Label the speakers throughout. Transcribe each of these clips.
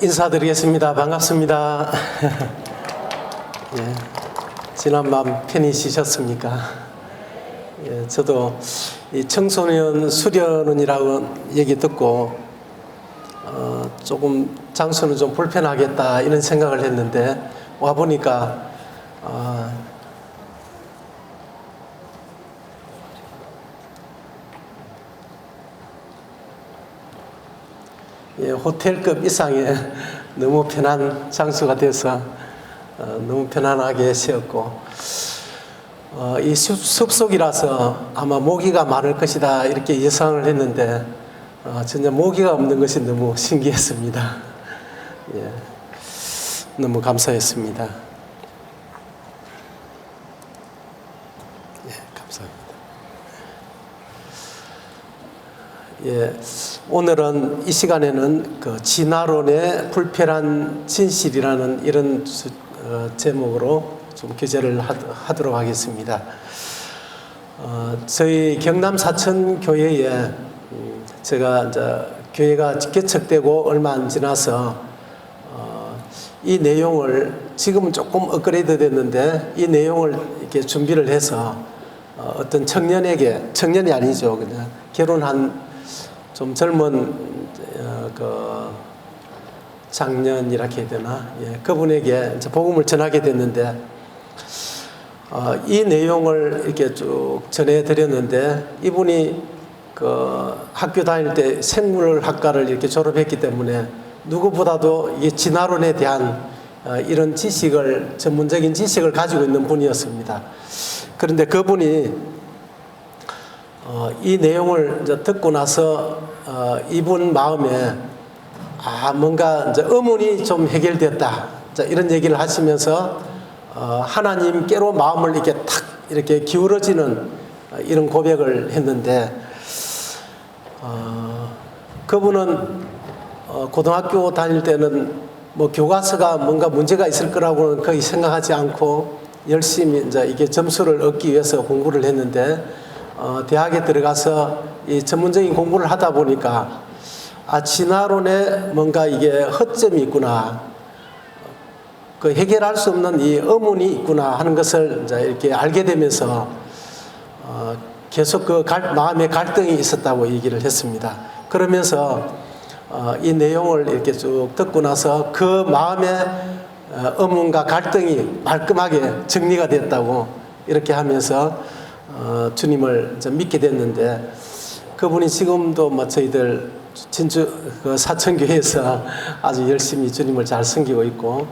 Speaker 1: 인사드리겠습니다. 반갑습니다. 예, 지난밤 편히 쉬셨습니까? 예, 저도 이 청소년 수련원이라고 얘기 듣고 조금 장소는 좀 불편하겠다 이런 생각을 했는데 와 보니까 예, 호텔급 이상의 너무 편한 장소가 돼서 너무 편안하게 쉬었고 이 숲속이라서 아마 모기가 많을 것이다 이렇게 예상을 했는데 전혀 모기가 없는 것이 너무 신기했습니다. 예, 너무 감사했습니다. 예, 감사합니다. 예, 오늘은 이 시간에는 그 진화론의 불편한 진실이라는 이런 제목으로 좀 교제를 하도록 하겠습니다. 저희 경남 사천 교회에 제가 이제 교회가 개척되고 얼마 안 지나서 이 내용을 지금은 조금 업그레이드 됐는데 이 내용을 이렇게 준비를 해서 어떤 청년에게 청년이 아니죠 그냥 결혼한 좀 젊은 그 장년이라고 해야 되나 예, 그분에게 이제 복음을 전하게 됐는데 이 내용을 이렇게 쭉 전해드렸는데 이분이 그 학교 다닐 때 생물학과를 이렇게 졸업했기 때문에 누구보다도 이 진화론에 대한 이런 지식을 전문적인 지식을 가지고 있는 분이었습니다. 그런데 그분이 이 내용을 이제 듣고 나서 이분 마음에 뭔가 이제 의문이 좀 해결됐다 이런 얘기를 하시면서 하나님께로 마음을 이렇게 탁 이렇게 기울어지는 이런 고백을 했는데 그분은 고등학교 다닐 때는 뭐 교과서가 뭔가 문제가 있을 거라고는 거의 생각하지 않고 열심히 이제 이게 점수를 얻기 위해서 공부를 했는데 대학에 들어가서 이 전문적인 공부를 하다 보니까 진화론에 뭔가 이게 허점이 있구나, 그 해결할 수 없는 이 의문이 있구나 하는 것을 이제 이렇게 알게 되면서 계속 그 마음의 갈등이 있었다고 얘기를 했습니다. 그러면서 이 내용을 이렇게 쭉 듣고 나서 그 마음의 의문과 갈등이 말끔하게 정리가 됐다고 이렇게 하면서 주님을 믿게 됐는데 그분이 지금도 뭐 저희들 진주 그 사천교회에서 아주 열심히 주님을 잘 섬기고 있고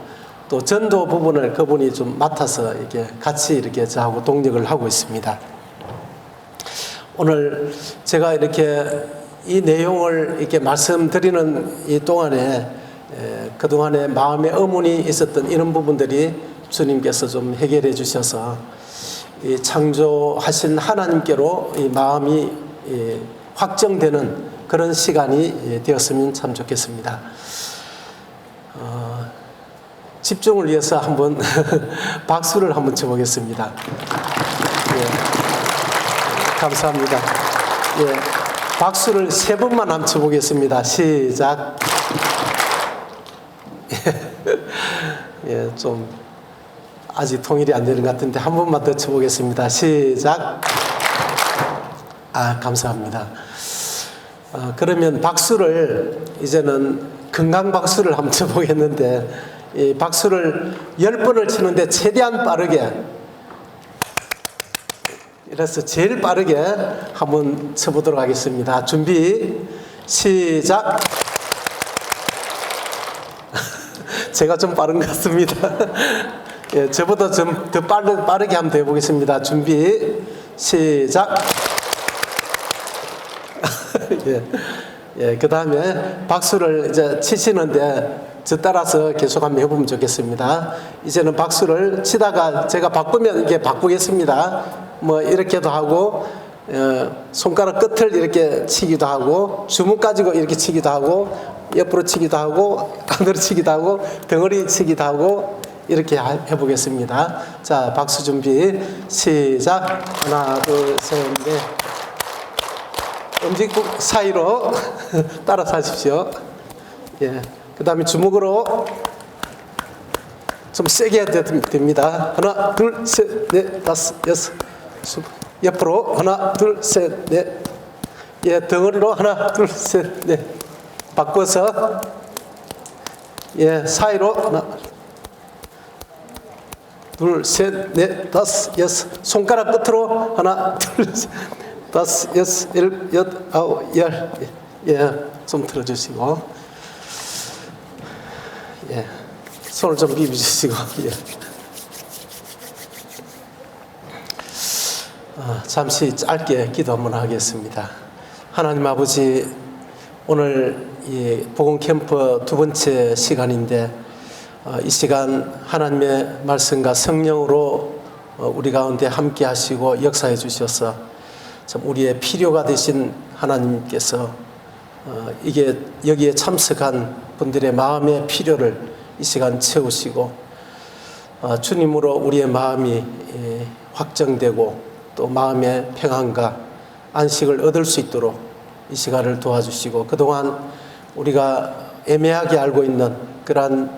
Speaker 1: 또 전도 부분을 그분이 좀 맡아서 이렇게 같이 이렇게 저하고 동력을 하고 있습니다. 오늘 제가 이렇게 이 내용을 이렇게 말씀드리는 이 동안에 그동안에 마음에 의문이 있었던 이런 부분들이 주님께서 좀 해결해 주셔서 이 창조하신 하나님께로 이 마음이 확정되는 그런 시간이 되었으면 참 좋겠습니다. 집중을 위해서 한번 박수를 한번 쳐보겠습니다. 예, 감사합니다. 예, 박수를 3번만 한번 쳐보겠습니다. 시작. 예, 좀 아직 통일이 안 되는 것 같은데 한 번만 더 쳐보겠습니다. 시작. 감사합니다. 그러면 박수를 이제는 건강 박수를 한번 쳐보겠는데 이 박수를 10번을 치는데 최대한 빠르게 이래서 제일 빠르게 한번 쳐보도록 하겠습니다. 준비 시작. 제가 좀 빠른 것 같습니다. 예, 저보다 좀 더 빠르게 한번 해보겠습니다. 준비 시작. 예, 그 다음에 박수를 이제 치시는데 저 따라서 계속 한번 해보면 좋겠습니다. 이제는 박수를 치다가 제가 바꾸면 이게 바꾸겠습니다. 뭐 이렇게도 하고 손가락 끝을 이렇게 치기도 하고 주먹 가지고 이렇게 치기도 하고 옆으로 치기도 하고 안으로 치기도 하고 덩어리 치기도 하고 이렇게 해보겠습니다. 자, 박수 준비 시작. 하나 둘 셋 넷. 음식국 사이로 따라서 하십시오. 예. 그 그 다음에 주먹으로 좀 세게 해야 됩니다. 하나, 둘, 셋, 넷, 다섯, 여섯. 옆으로 하나, 둘, 셋, 넷. 예, 덩어리로 하나, 둘, 셋, 넷. 바꿔서 예, 사이로 하나, 둘, 셋, 넷, 다섯, 여섯. 손가락 끝으로 하나, 둘, 셋, 다섯, 여섯, 일곱, 여덟, 아홉, 열. 예, 좀 틀어주시고. 예, 손을 좀 비벼주시고. 예. 잠시 짧게 기도 한번 하겠습니다. 하나님 아버지, 오늘 이 복음 캠프 두 번째 시간인데 이 시간 하나님의 말씀과 성령으로 우리 가운데 함께 하시고 역사해 주셔서 참 우리의 필요가 되신 하나님께서 이게 여기에 참석한 분들의 마음의 필요를 이 시간 채우시고 주님으로 우리의 마음이 확정되고 또 마음의 평안과 안식을 얻을 수 있도록 이 시간을 도와주시고 그동안 우리가 애매하게 알고 있는 그러한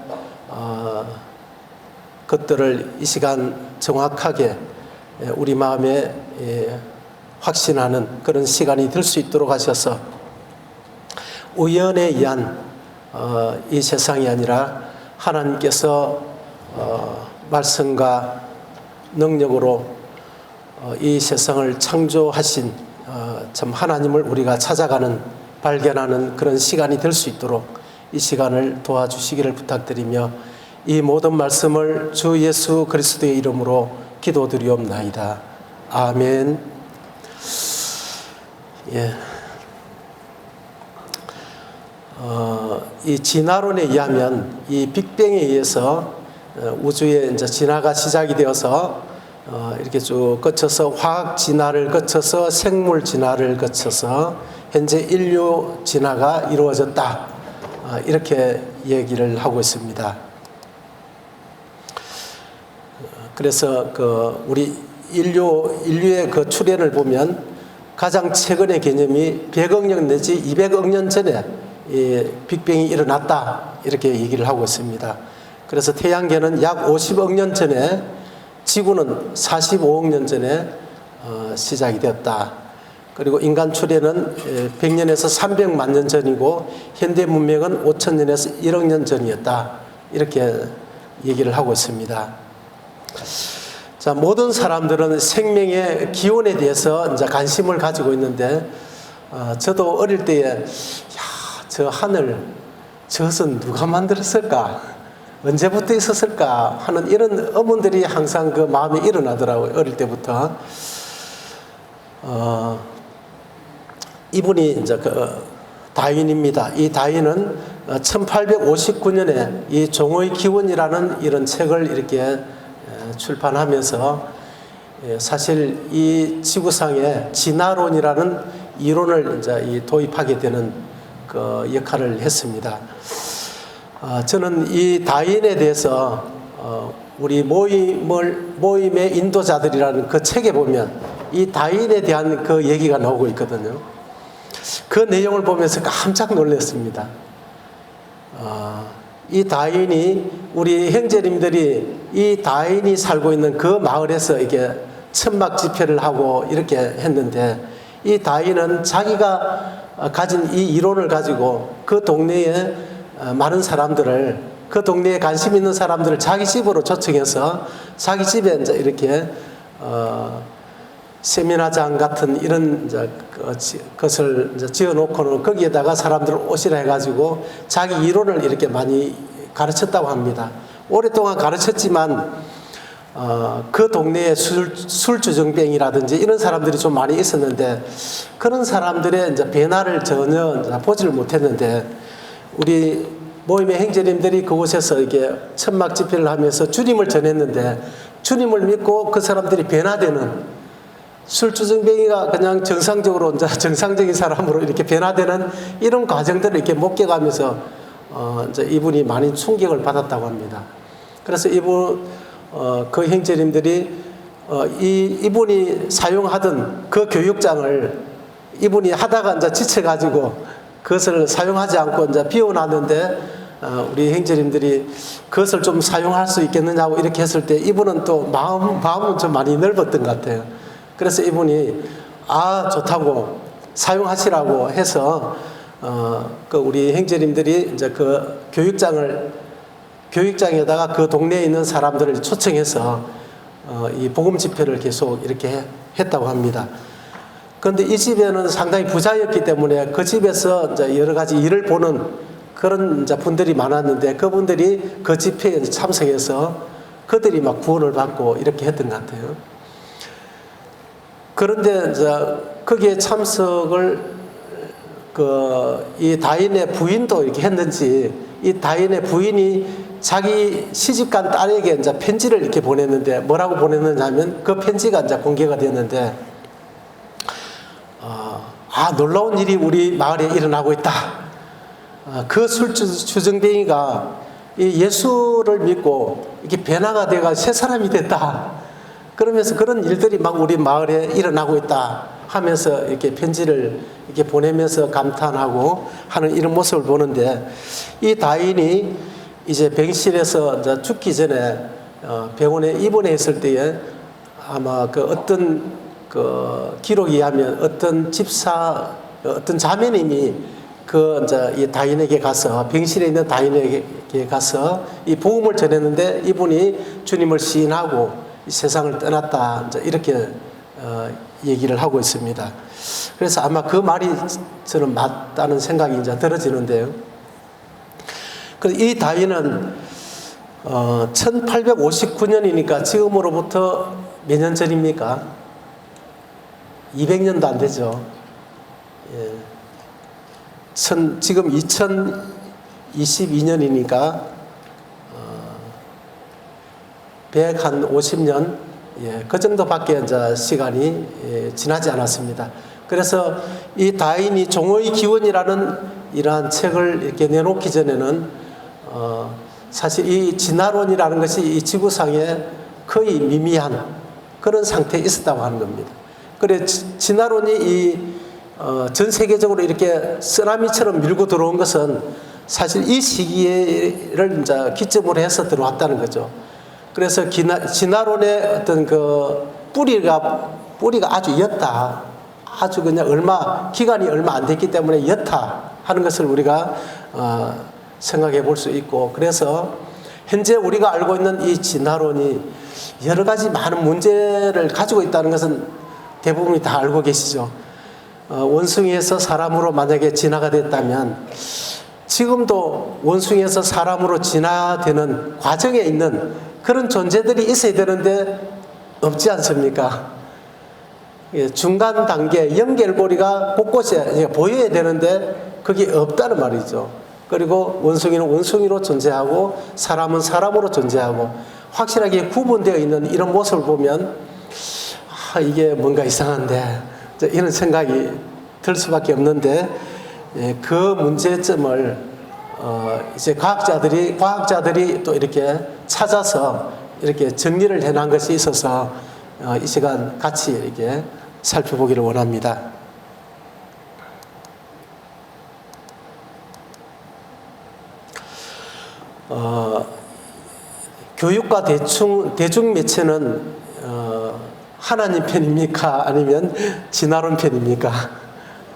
Speaker 1: 것들을 이 시간 정확하게 우리 마음에 확신하는 그런 시간이 될 수 있도록 하셔서 우연에 의한 이 세상이 아니라 하나님께서 말씀과 능력으로 이 세상을 창조하신 참 하나님을 우리가 찾아가는 발견하는 그런 시간이 될 수 있도록 이 시간을 도와주시기를 부탁드리며 이 모든 말씀을 주 예수 그리스도의 이름으로 기도드리옵나이다. 아멘. 예. 이 진화론에 의하면 이 빅뱅에 의해서 우주의 이제 진화가 시작이 되어서 이렇게 쭉 거쳐서 화학 진화를 거쳐서 생물 진화를 거쳐서 현재 인류 진화가 이루어졌다. 이렇게 얘기를 하고 있습니다. 그래서 우리 인류의 그 출현을 보면 가장 최근의 개념이 100억 년 내지 200억 년 전에 이 빅뱅이 일어났다. 이렇게 얘기를 하고 있습니다. 그래서 태양계는 약 50억 년 전에 지구는 45억 년 전에 시작이 되었다. 그리고 인간 출현은 100년에서 300만 년 전이고 현대 문명은 5천년에서 1억 년 전이었다. 이렇게 얘기를 하고 있습니다. 자, 모든 사람들은 생명의 기원에 대해서 이제 관심을 가지고 있는데 저도 어릴 때에 저 하늘 저것은 누가 만들었을까? 언제부터 있었을까 하는 이런 의문들이 항상 그 마음에 일어나더라고요. 어릴 때부터. 이분이 이제 다윈입니다. 이 다윈은 1859년에 이 종의 기원이라는 이런 책을 이렇게 출판하면서 사실 이 지구상에 진화론이라는 이론을 이제 도입하게 되는 그 역할을 했습니다. 저는 이 다윈에 대해서 우리 모임의 인도자들이라는 그 책에 보면 이 다윈에 대한 그 얘기가 나오고 있거든요. 그 내용을 보면서 깜짝 놀랐습니다. 이 다윈이 우리 형제님들이 이 다윈이 살고 있는 그 마을에서 이게 천막 집회를 하고 이렇게 했는데 이 다윈은 자기가 가진 이 이론을 가지고 그 동네에 많은 사람들을 그 동네에 관심 있는 사람들을 자기 집으로 초청해서 자기 집에 이제 이렇게 세미나장 같은 이런 이제 것을 이제 지어놓고는 거기에다가 사람들을 오시라 해가지고 자기 이론을 이렇게 많이 가르쳤다고 합니다. 오랫동안 가르쳤지만 그 동네에 술주정뱅이라든지 이런 사람들이 좀 많이 있었는데 그런 사람들의 이제 변화를 전혀 보지를 못했는데 우리 모임의 형제님들이 그곳에서 이게 천막 집회를 하면서 주님을 전했는데 주님을 믿고 그 사람들이 변화되는 술주정뱅이가 그냥 정상적으로 이제 정상적인 사람으로 이렇게 변화되는 이런 과정들을 이렇게 목격하면서 이제 이분이 많이 충격을 받았다고 합니다. 그래서 그 형제님들이 이분이 사용하던 그 교육장을 이분이 하다가 이제 지쳐가지고 그것을 사용하지 않고 이제 비워놨는데 우리 형제님들이 그것을 좀 사용할 수 있겠느냐고 이렇게 했을 때 이분은 또 마음은 좀 많이 넓었던 것 같아요. 그래서 이분이 좋다고 사용하시라고 해서 그 우리 형제님들이 이제 그 교육장에다가 그 동네에 있는 사람들을 초청해서 이 복음 집회를 계속 이렇게 했다고 합니다. 그런데 이 집에는 상당히 부자였기 때문에 그 집에서 이제 여러 가지 일을 보는 그런 이제 분들이 많았는데 그분들이 그 집회에 참석해서 그들이 막 구원을 받고 이렇게 했던 것 같아요. 그런데 이제 거기에 참석을 이 다인의 부인도 이렇게 했는지 이 다인의 부인이 자기 시집간 딸에게 이제 편지를 이렇게 보냈는데 뭐라고 보냈느냐 하면 그 편지가 이제 공개가 됐는데 놀라운 일이 우리 마을에 일어나고 있다. 그 술주정뱅이가 이 예수를 믿고 이렇게 변화가 돼가 새 사람이 됐다. 그러면서 그런 일들이 막 우리 마을에 일어나고 있다 하면서 이렇게 편지를 이렇게 보내면서 감탄하고 하는 이런 모습을 보는데 이 다인이 이제 병실에서 이제 죽기 전에 병원에 입원했을 때에 아마 그 어떤 그 기록에 의하면 어떤 자매님이 이제 이 다인에게 가서 병실에 있는 다인에게 가서 이 복음을 전했는데 이분이 주님을 시인하고 이 세상을 떠났다 이제 이렇게 얘기를 하고 있습니다. 그래서 아마 그 말이 저는 맞다는 생각이 이제 들어지는데요. 이 다인은 1859년이니까 지금으로부터 몇 년 전입니까? 200년도 안 되죠. 예. 지금 2022년이니까 150년 그 정도밖에 이제 시간이 지나지 않았습니다. 그래서 이 다인이 종의 기원이라는 이러한 책을 이렇게 내놓기 전에는 사실 이 진화론이라는 것이 이 지구상에 거의 미미한 그런 상태에 있었다고 하는 겁니다. 그래 진화론이 전 세계적으로 이렇게 쓰나미처럼 밀고 들어온 것은 사실 이 시기를 이제 기점으로 해서 들어왔다는 거죠. 그래서 진화론의 어떤 그 뿌리가 아주 옅다. 아주 그냥 기간이 얼마 안 됐기 때문에 옅다 하는 것을 우리가 생각해 볼 수 있고, 그래서 현재 우리가 알고 있는 이 진화론이 여러 가지 많은 문제를 가지고 있다는 것은 대부분이 다 알고 계시죠. 원숭이에서 사람으로 만약에 진화가 됐다면 지금도 원숭이에서 사람으로 진화되는 과정에 있는 그런 존재들이 있어야 되는데 없지 않습니까? 중간 단계 연결고리가 곳곳에 보여야 되는데 그게 없다는 말이죠. 그리고 원숭이는 원숭이로 존재하고 사람은 사람으로 존재하고 확실하게 구분되어 있는 이런 모습을 보면 이게 뭔가 이상한데 이런 생각이 들 수밖에 없는데, 그 문제점을 이제 과학자들이 또 이렇게 찾아서 이렇게 정리를 해놓은 것이 있어서 이 시간 같이 이렇게 살펴보기를 원합니다. 교육과 대중매체는 하나님 편입니까? 아니면 진화론 편입니까?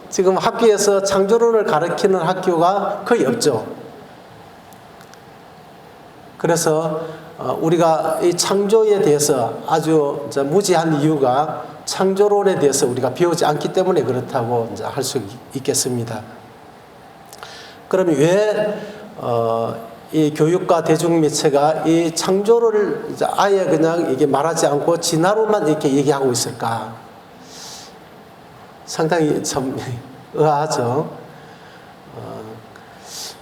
Speaker 1: 지금 학교에서 창조론을 가르치는 학교가 거의 없죠. 그래서 우리가 이 창조에 대해서 아주 무지한 이유가 창조론에 대해서 우리가 배우지 않기 때문에 그렇다고 할 수 있겠습니다. 그러면 왜 이 교육과 대중매체가 이 창조를 아예 그냥 이게 말하지 않고 진화론만 이렇게 얘기하고 있을까? 상당히 참 의아하죠.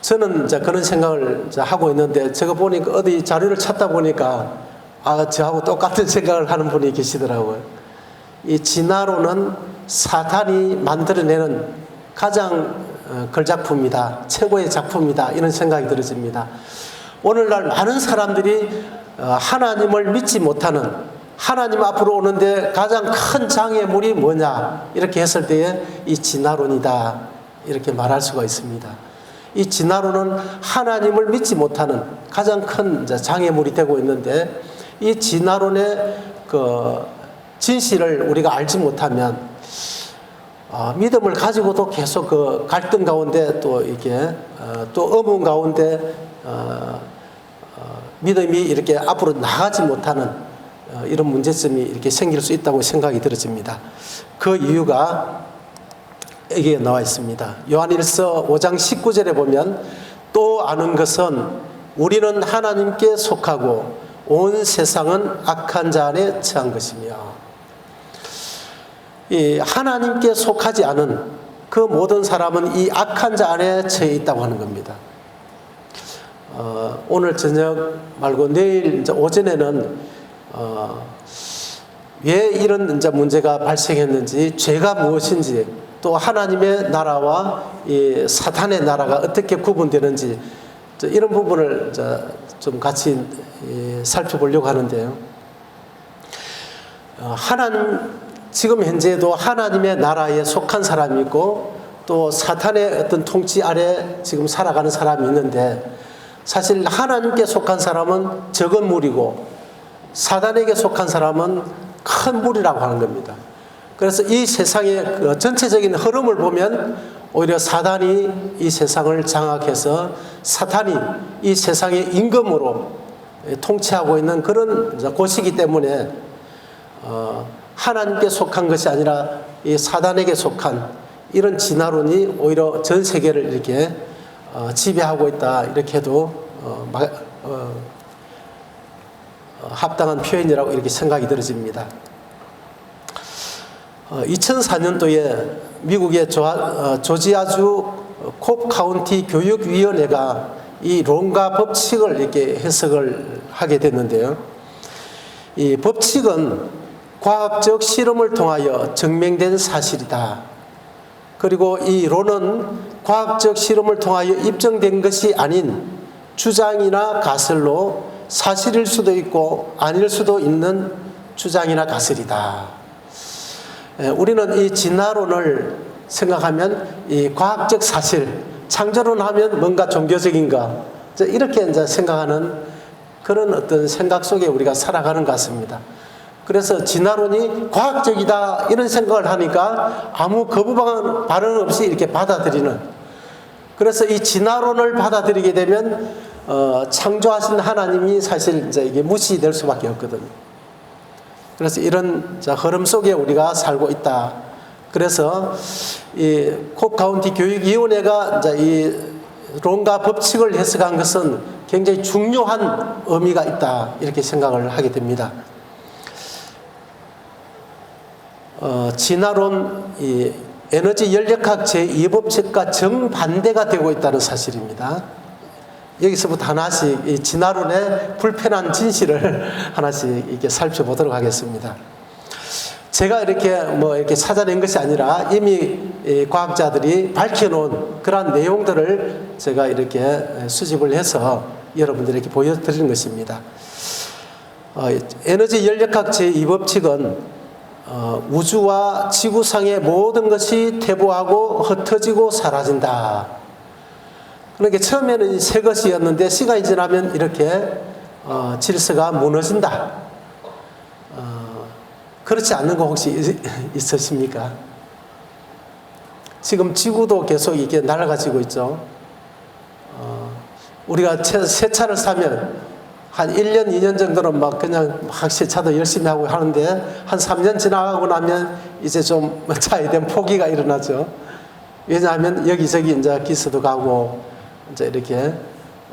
Speaker 1: 저는 그런 생각을 하고 있는데, 제가 보니까 어디 자료를 찾다 보니까 저하고 똑같은 생각을 하는 분이 계시더라고요. 이 진화론은 사탄이 만들어내는 가장 걸작품이다, 최고의 작품이다, 이런 생각이 들어집니다. 오늘날 많은 사람들이 하나님을 믿지 못하는, 하나님 앞으로 오는데 가장 큰 장애물이 뭐냐 이렇게 했을 때에 이 진화론이다 이렇게 말할 수가 있습니다. 이 진화론은 하나님을 믿지 못하는 가장 큰 이제 장애물이 되고 있는데, 이 진화론의 그 진실을 우리가 알지 못하면 믿음을 가지고도 계속 그 갈등 가운데 또 이게 또 의문 가운데 믿음이 이렇게 앞으로 나가지 못하는 이런 문제점이 이렇게 생길 수 있다고 생각이 들어집니다. 그 이유가 여기에 나와 있습니다. 요한일서 5장 19절에 보면 또 아는 것은 우리는 하나님께 속하고 온 세상은 악한 자 안에 처한 것이며, 이 하나님께 속하지 않은 그 모든 사람은 이 악한 자 안에 처해 있다고 하는 겁니다. 오늘 저녁 말고 내일 이제 오전에는 왜 이런 이제 문제가 발생했는지, 죄가 무엇인지, 또 하나님의 나라와 이 사탄의 나라가 어떻게 구분되는지 이런 부분을 좀 같이 살펴보려고 하는데요. 지금 현재도 하나님의 나라에 속한 사람이 있고 또 사탄의 어떤 통치 아래 지금 살아가는 사람이 있는데, 사실 하나님께 속한 사람은 적은 무리고 사단에게 속한 사람은 큰 무리라고 하는 겁니다. 그래서 이 세상의 그 전체적인 흐름을 보면 오히려 사단이 이 세상을 장악해서 사탄이 이 세상의 임금으로 통치하고 있는 그런 곳이기 때문에 하나님께 속한 것이 아니라 이 사단에게 속한 이런 진화론이 오히려 전 세계를 이렇게 지배하고 있다, 이렇게 해도 합당한 표현이라고 이렇게 생각이 들어집니다. 2004년도에 미국의 조지아주 콥 카운티 교육위원회가 이 론가 법칙을 이렇게 해석을 하게 됐는데요. 이 법칙은 과학적 실험을 통하여 증명된 사실이다. 그리고 이 론은 과학적 실험을 통하여 입증된 것이 아닌 주장이나 가설로 사실일 수도 있고 아닐 수도 있는 주장이나 가설이다. 우리는 이 진화론을 생각하면 이 과학적 사실, 창조론 하면 뭔가 종교적인가, 이렇게 이제 생각하는 그런 어떤 생각 속에 우리가 살아가는 것 같습니다. 그래서 진화론이 과학적이다 이런 생각을 하니까 아무 거부반 발언 없이 이렇게 받아들이는, 그래서 이 진화론을 받아들이게 되면 창조하신 하나님이 사실 이제 이게 무시될 수밖에 없거든요. 그래서 이런 흐름 속에 우리가 살고 있다. 그래서 이 콥 카운티 교육위원회가 이제 이 론가 법칙을 해석한 것은 굉장히 중요한 의미가 있다, 이렇게 생각을 하게 됩니다. 진화론, 이 에너지 연력학 제2법칙과 정반대가 되고 있다는 사실입니다. 여기서부터 하나씩 이 진화론의 불편한 진실을 하나씩 이렇게 살펴보도록 하겠습니다. 제가 이렇게 찾아낸 것이 아니라 이미 과학자들이 밝혀놓은 그러한 내용들을 제가 이렇게 수집을 해서 여러분들에게 보여드리는 것입니다. 에너지 연력학 제2법칙은 우주와 지구상의 모든 것이 퇴보하고 흩어지고 사라진다. 그러니까 처음에는 새 것이었는데 시간이 지나면 이렇게 질서가 무너진다. 그렇지 않는 거 혹시 있으십니까? 지금 지구도 계속 이게 날아가지고 있죠. 우리가 새 차를 사면 한 1년, 2년 정도는 막 그냥 세차도 열심히 하고 하는데 한 3년 지나가고 나면 이제 좀 차에 대한 포기가 일어나죠. 왜냐하면 여기저기 이제 기스도 가고 이제 이렇게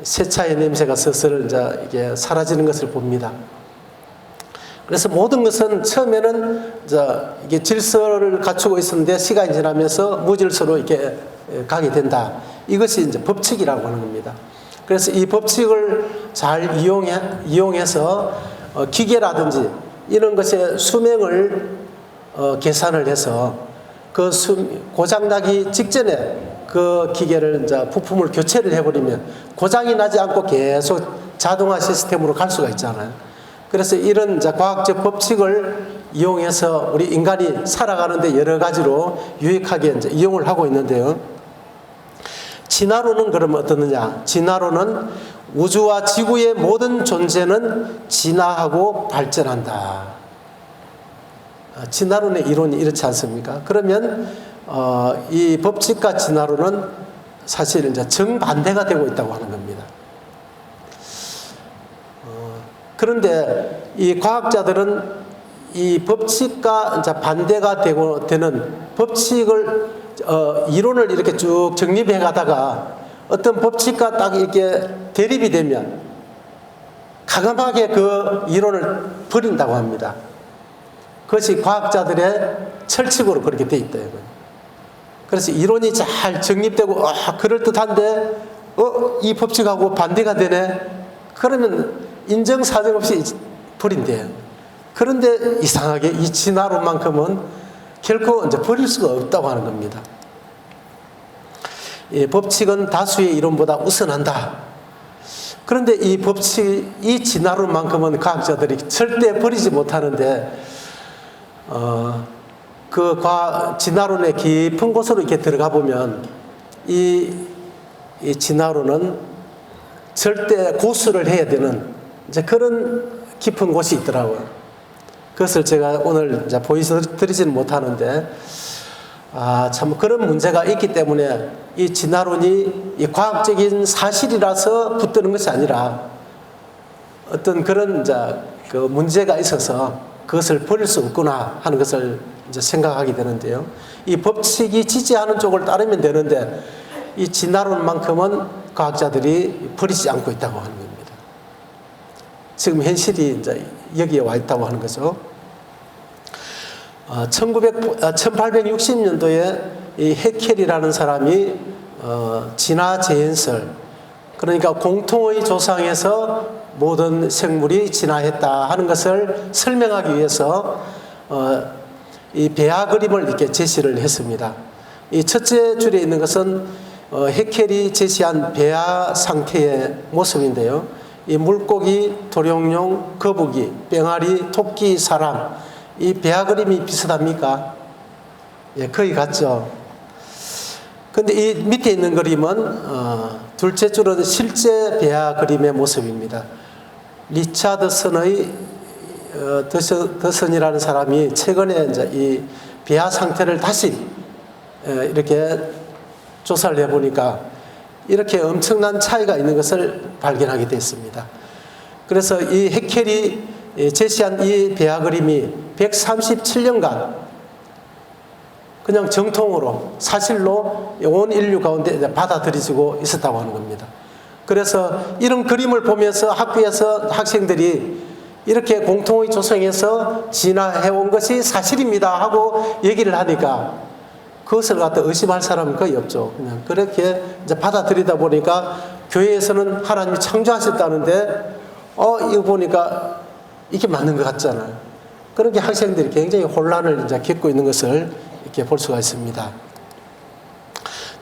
Speaker 1: 세차의 냄새가 슬슬 이제 이게 사라지는 것을 봅니다. 그래서 모든 것은 처음에는 이게 질서를 갖추고 있었는데 시간이 지나면서 무질서로 이렇게 가게 된다. 이것이 이제 법칙이라고 하는 겁니다. 그래서 이 법칙을 잘 이용해서 기계라든지 이런 것의 수명을 계산을 해서 그 고장나기 직전에 그 기계를 이제 부품을 교체를 해버리면 고장이 나지 않고 계속 자동화 시스템으로 갈 수가 있잖아요. 그래서 이런 이제 과학적 법칙을 이용해서 우리 인간이 살아가는데 여러 가지로 유익하게 이제 이용을 하고 있는데요. 진화론은 그러면 어떻느냐? 진화론은 우주와 지구의 모든 존재는 진화하고 발전한다. 진화론의 이론이 이렇지 않습니까? 그러면 이 법칙과 진화론은 사실 이제 정반대가 되고 있다고 하는 겁니다. 그런데 이 과학자들은 이 법칙과 이제 반대가 되는 법칙을 이론을 이렇게 쭉 정립해 가다가 어떤 법칙과 딱 이렇게 대립이 되면 과감하게 그 이론을 버린다고 합니다. 그것이 과학자들의 철칙으로 그렇게 돼 있다 이거예요. 그래서 이론이 잘 정립되고 그럴듯한데 이 법칙하고 반대가 되네. 그러면 인정사정 없이 버린대요. 그런데 이상하게 이 진화론만큼은 결코 이제 버릴 수가 없다고 하는 겁니다. 이 법칙은 다수의 이론보다 우선한다. 그런데 이 법칙, 이 진화론만큼은 과학자들이 절대 버리지 못하는데, 그 진화론의 깊은 곳으로 이렇게 들어가 보면 이 진화론은 절대 고수를 해야 되는 이제 그런 깊은 곳이 있더라고요. 그것을 제가 오늘 이제 보여드리지는 못하는데, 참 그런 문제가 있기 때문에 이 진화론이 이 과학적인 사실이라서 붙드는 것이 아니라 어떤 그런 이제 그 문제가 있어서 그것을 버릴 수 없구나 하는 것을 이제 생각하게 되는데요. 이 법칙이 지지하는 쪽을 따르면 되는데 이 진화론만큼은 과학자들이 버리지 않고 있다고 하는 겁니다. 지금 현실이 이제 여기에 와 있다고 하는 거죠. 1860년도에 이 해켈이라는 사람이 진화 재현설, 그러니까 공통의 조상에서 모든 생물이 진화했다 하는 것을 설명하기 위해서 이 배아 그림을 이렇게 제시를 했습니다. 이 첫째 줄에 있는 것은 해켈이 제시한 배아 상태의 모습인데요. 이 물고기, 도룡뇽, 거북이, 뺑아리, 토끼, 사람, 이 배아 그림이 비슷합니까? 예, 거의 같죠. 근데 이 밑에 있는 그림은 둘째 줄은 실제 배아 그림의 모습입니다. 리차드슨의 더슨이라는 사람이 최근에 이제 이 배아 상태를 다시 이렇게 조사를 해보니까 이렇게 엄청난 차이가 있는 것을 발견하게 됐습니다. 그래서 이 해켈이 제시한 이 배아 그림이 137년간 그냥 정통으로 사실로 온 인류 가운데 받아들여지고 있었다고 하는 겁니다. 그래서 이런 그림을 보면서 학교에서 학생들이 이렇게 공통의 조성에서 진화해온 것이 사실입니다 하고 얘기를 하니까 그것을 갖다 의심할 사람은 거의 없죠. 그냥 그렇게 이제 받아들이다 보니까 교회에서는 하나님이 창조하셨다는데 이거 보니까 이게 맞는 것 같잖아요. 그렇게 학생들이 굉장히 혼란을 이제 겪고 있는 것을 이렇게 볼 수가 있습니다.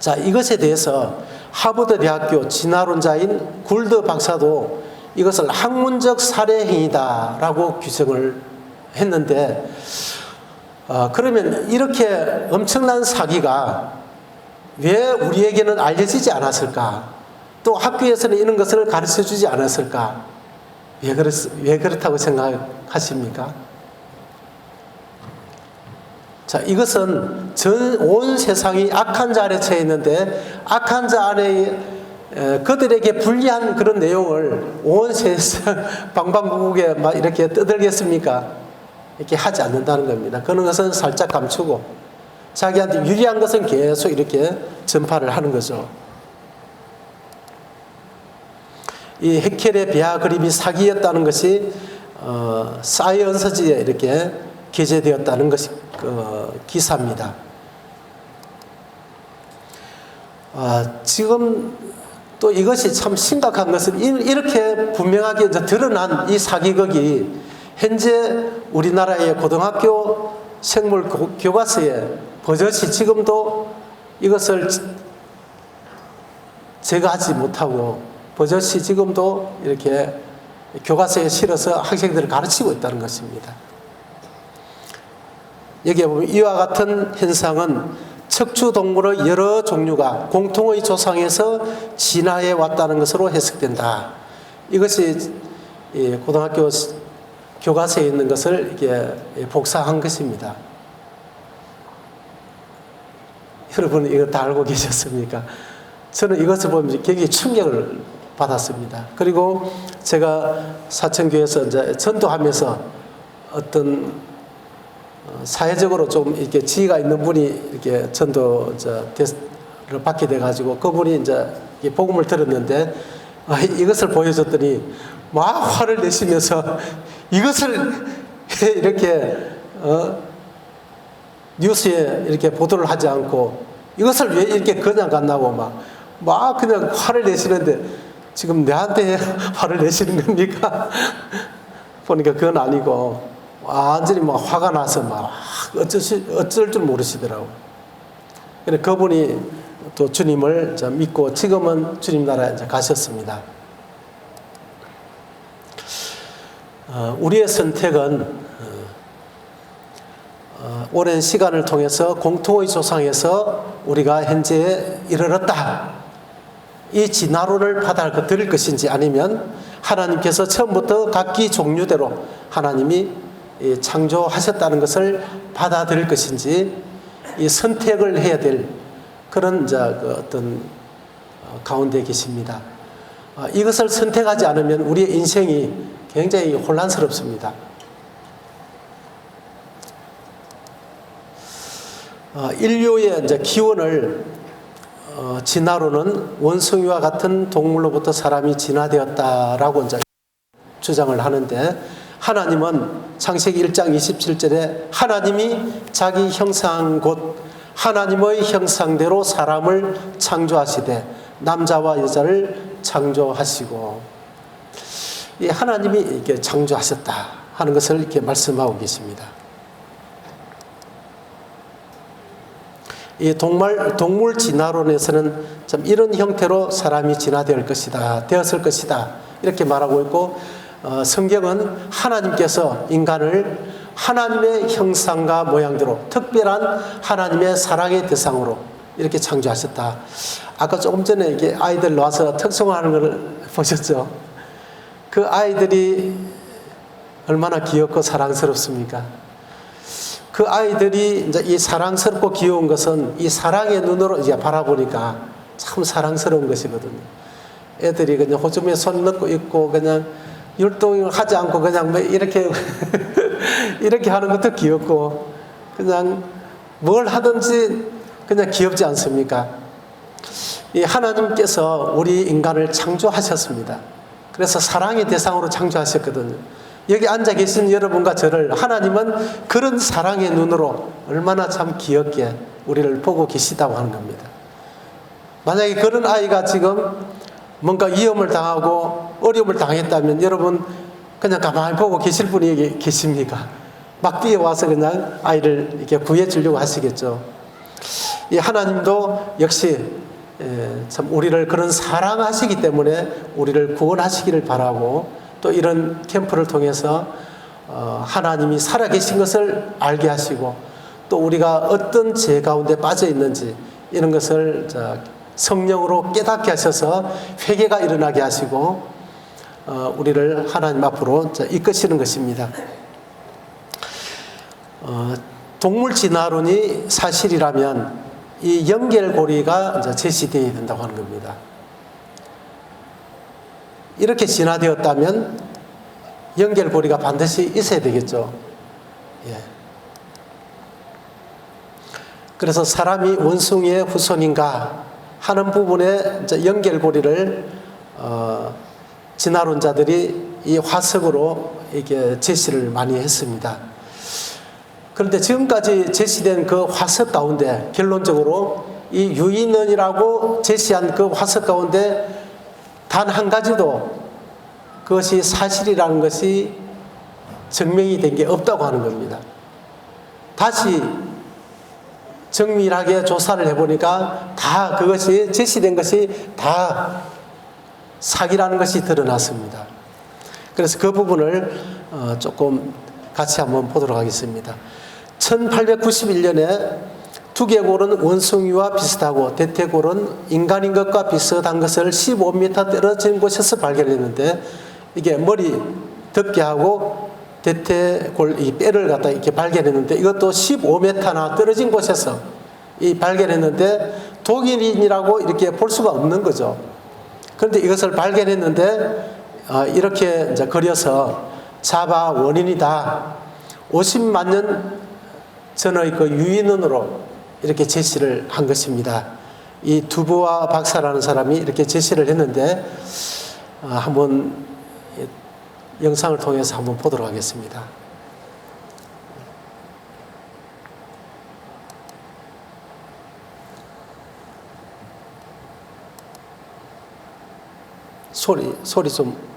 Speaker 1: 자, 이것에 대해서 하버드 대학교 진화론자인 굴드 박사도 이것을 학문적 살해 행위다라고 규정을 했는데, 그러면 이렇게 엄청난 사기가 왜 우리에게는 알려지지 않았을까? 또 학교에서는 이런 것을 가르쳐 주지 않았을까? 왜 그렇다고 생각하십니까? 자, 이것은 온 세상이 악한 자 아래 처해 있는데 악한 자 아래 그들에게 불리한 그런 내용을 온 세상 방방곡곡에 막 이렇게 떠들겠습니까? 이렇게 하지 않는다는 겁니다. 그런 것은 살짝 감추고 자기한테 유리한 것은 계속 이렇게 전파를 하는 거죠. 이 해켈의 배아 그림이 사기였다는 것이 사이언스지에 이렇게 게재되었다는 것이 기사입니다. 지금 또 이것이 참 심각한 것은 이렇게 분명하게 이제 드러난 이 사기극이 현재 우리나라의 고등학교 생물 교과서에 버젓이 지금도 이것을 제거하지 못하고 버젓이 지금도 이렇게 교과서에 실어서 학생들을 가르치고 있다는 것입니다. 여기에 보면 이와 같은 현상은 척추 동물의 여러 종류가 공통의 조상에서 진화해 왔다는 것으로 해석된다. 이것이 고등학교 교과서에 있는 것을 이게 복사한 것입니다. 여러분 이거 다 알고 계셨습니까? 저는 이것을 보면서 굉장히 충격을 받았습니다. 그리고 제가 사천교에서 이제 전도하면서 어떤 사회적으로 좀 이렇게 지위가 있는 분이 이렇게 전도를 받게 돼가지고 그분이 이제 복음을 들었는데 이것을 보여줬더니 막 화를 내시면서 이것을 이렇게 뉴스에 이렇게 보도를 하지 않고 이것을 왜 이렇게 그냥 갔나고 막 그냥 화를 내시는데 지금 내한테 화를 내시는 겁니까? 보니까 그건 아니고 완전히 막 화가 나서 막 어쩔 줄 모르시더라고요. 그래서 그분이 또 주님을 믿고 지금은 주님 나라에 이제 가셨습니다. 우리의 선택은 오랜 시간을 통해서 공통의 조상에서 우리가 현재에 이르렀다. 이 진화론을 받아들일 것인지 아니면 하나님께서 처음부터 각기 종류대로 하나님이 창조하셨다는 것을 받아들일 것인지 이 선택을 해야 될 그런 어떤 가운데 계십니다. 이것을 선택하지 않으면 우리의 인생이 굉장히 혼란스럽습니다. 인류의 기원을 진화론은 원숭이와 같은 동물로부터 사람이 진화되었다라고 주장을 하는데 하나님은 창세기 1장 27절에 하나님이 자기 형상 곧 하나님의 형상대로 사람을 창조하시되 남자와 여자를 창조하시고 이 하나님이 이렇게 창조하셨다 하는 것을 이렇게 말씀하고 계십니다. 이 동물 진화론에서는 참 이런 형태로 사람이 진화될 것이다, 되었을 것이다 이렇게 말하고 있고 성경은 하나님께서 인간을 하나님의 형상과 모양대로 특별한 하나님의 사랑의 대상으로 이렇게 창조하셨다. 아까 조금 전에 이게 아이들 와서 특송하는 걸 보셨죠? 그 아이들이 얼마나 귀엽고 사랑스럽습니까? 그 아이들이 이제 이 사랑스럽고 귀여운 것은 이 사랑의 눈으로 이제 바라보니까 참 사랑스러운 것이거든요. 애들이 그냥 호주머니에 손 넣고 있고 그냥 율동을 하지 않고 그냥 이렇게 이렇게 하는 것도 귀엽고 그냥 뭘 하든지 그냥 귀엽지 않습니까? 이 하나님께서 우리 인간을 창조하셨습니다. 그래서 사랑의 대상으로 창조하셨거든요. 여기 앉아 계신 여러분과 저를 하나님은 그런 사랑의 눈으로 얼마나 참 귀엽게 우리를 보고 계시다고 하는 겁니다. 만약에 그런 아이가 지금 뭔가 위험을 당하고 어려움을 당했다면 여러분 그냥 가만히 보고 계실 분이 계십니까? 막 뛰어와서 그냥 아이를 이렇게 구해 주려고 하시겠죠. 이 하나님도 역시 참 우리를 그런 사랑하시기 때문에 우리를 구원하시기를 바라고 또 이런 캠프를 통해서 하나님이 살아계신 것을 알게 하시고 또 우리가 어떤 죄 가운데 빠져 있는지 이런 것을 성령으로 깨닫게 하셔서 회개가 일어나게 하시고 우리를 하나님 앞으로 이끄시는 것입니다. 동물 진화론이 사실이라면 이 연결고리가 제시되어야 된다고 하는 겁니다. 이렇게 진화되었다면 연결고리가 반드시 있어야 되겠죠. 예. 그래서 사람이 원숭이의 후손인가 하는 부분에 연결고리를 진화론자들이 이 화석으로 이게 제시를 많이 했습니다. 그런데 지금까지 제시된 그 화석 가운데 결론적으로 이 유인원이라고 제시한 그 화석 가운데 단 한 가지도 그것이 사실이라는 것이 증명이 된 게 없다고 하는 겁니다. 다시 정밀하게 조사를 해보니까 다 그것이 제시된 것이 다 사기라는 것이 드러났습니다. 그래서 그 부분을 조금 같이 한번 보도록 하겠습니다. 1891년에 두개골은 원숭이와 비슷하고 대퇴골은 인간인 것과 비슷한 것을 15m 떨어진 곳에서 발견했는데, 이게 머리 덮게 하고 대퇴골 이 뼈를 갖다 이렇게 발견했는데, 이것도 15m나 떨어진 곳에서 이 발견했는데 독일인이라고 이렇게 볼 수가 없는 거죠. 그런데 이것을 발견했는데 이렇게 이제 그려서 자바 원인이다. 50만 년 전의 그 유인원으로 이렇게 제시를 한 것입니다. 이 두보아 박사라는 사람이 이렇게 제시를 했는데 한번 영상을 통해서 한번 보도록 하겠습니다. 소리 좀.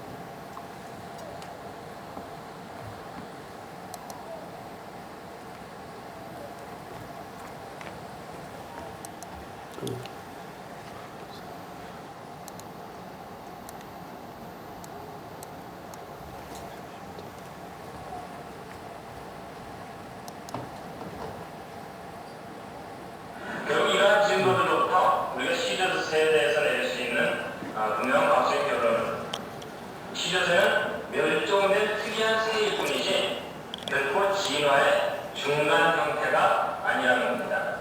Speaker 2: 결국 이러한 증거들로부터 우리가 시저스에 대해서 낼 수 있는 분명한 과학적 결론은, 시저스는 멸종된 특이한 새일 뿐이지 결코 진화의 중간 형태가 아니라는 겁니다.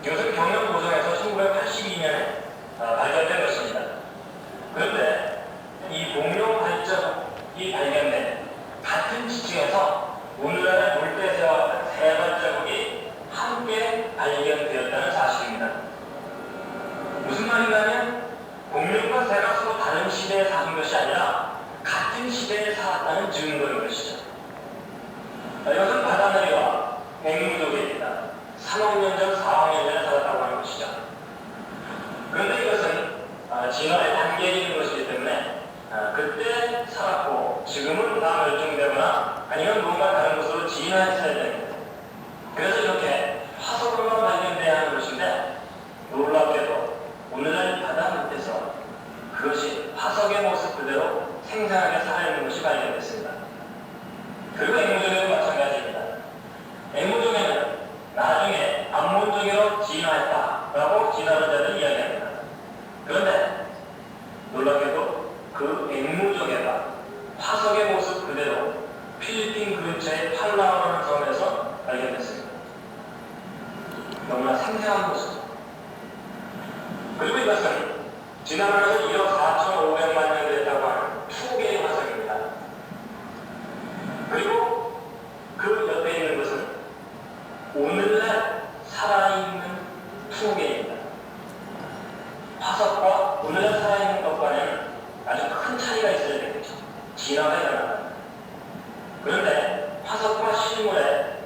Speaker 2: 이것은 경영 고성에서 1982년에 발견된 것입니다. 그런데 이 공룡 발자국이 발견된 같은 지층에서 오늘날의 물대새와 같은 새 발자국이 함께 발견되었다는 사실입니다. 무슨 말인가하면 공룡과 새가 서로 다른 시대에 사는 것이 아니라 같은 시대에 살았다는 증거인 것이죠. 이것은 바다나리와 앵무족입니다. 3억 년 전, 4억 년 전에 살았다고 하는 것이죠. 그런데 이것은 진화의 단계에 있는 것이기 때문에 그때 살았고 지금은 다 멸종되거나 아니면 뭔가 다른 것으로 진화했어야 됩니다. 그래서 이렇게 화석으로만 발견돼야 하는 것인데, 놀랍게도 오늘날 바다 밑에서 그것이 화석의 모습 그대로 생생하게 살아있는 것이 발견됐습니다. 그리고 앵무족에도 마찬가지입니다. 앵무족에는 나중에 암몬족으로 진화했다라고 진화론자들은 이야기합니다. 그런데 놀랍게도 그 앵무족에가 화석의 모습 그대로 필리핀 근처의 팔라우라는 섬에서 발견됐습니다. 너무나 생생한 모습. 그리고 이것은 지난번에도 1억 4,500만 년 됐다고 하는 2개의 화석입니다. 그리고 그 옆에 있는 것은 오늘날 살아있는 2개입니다. 화석과 오늘날 살아있는 것과는 아주 큰 차이가 있어야 되겠죠. 진화가 일어납니다. 그런데 화석과 실물의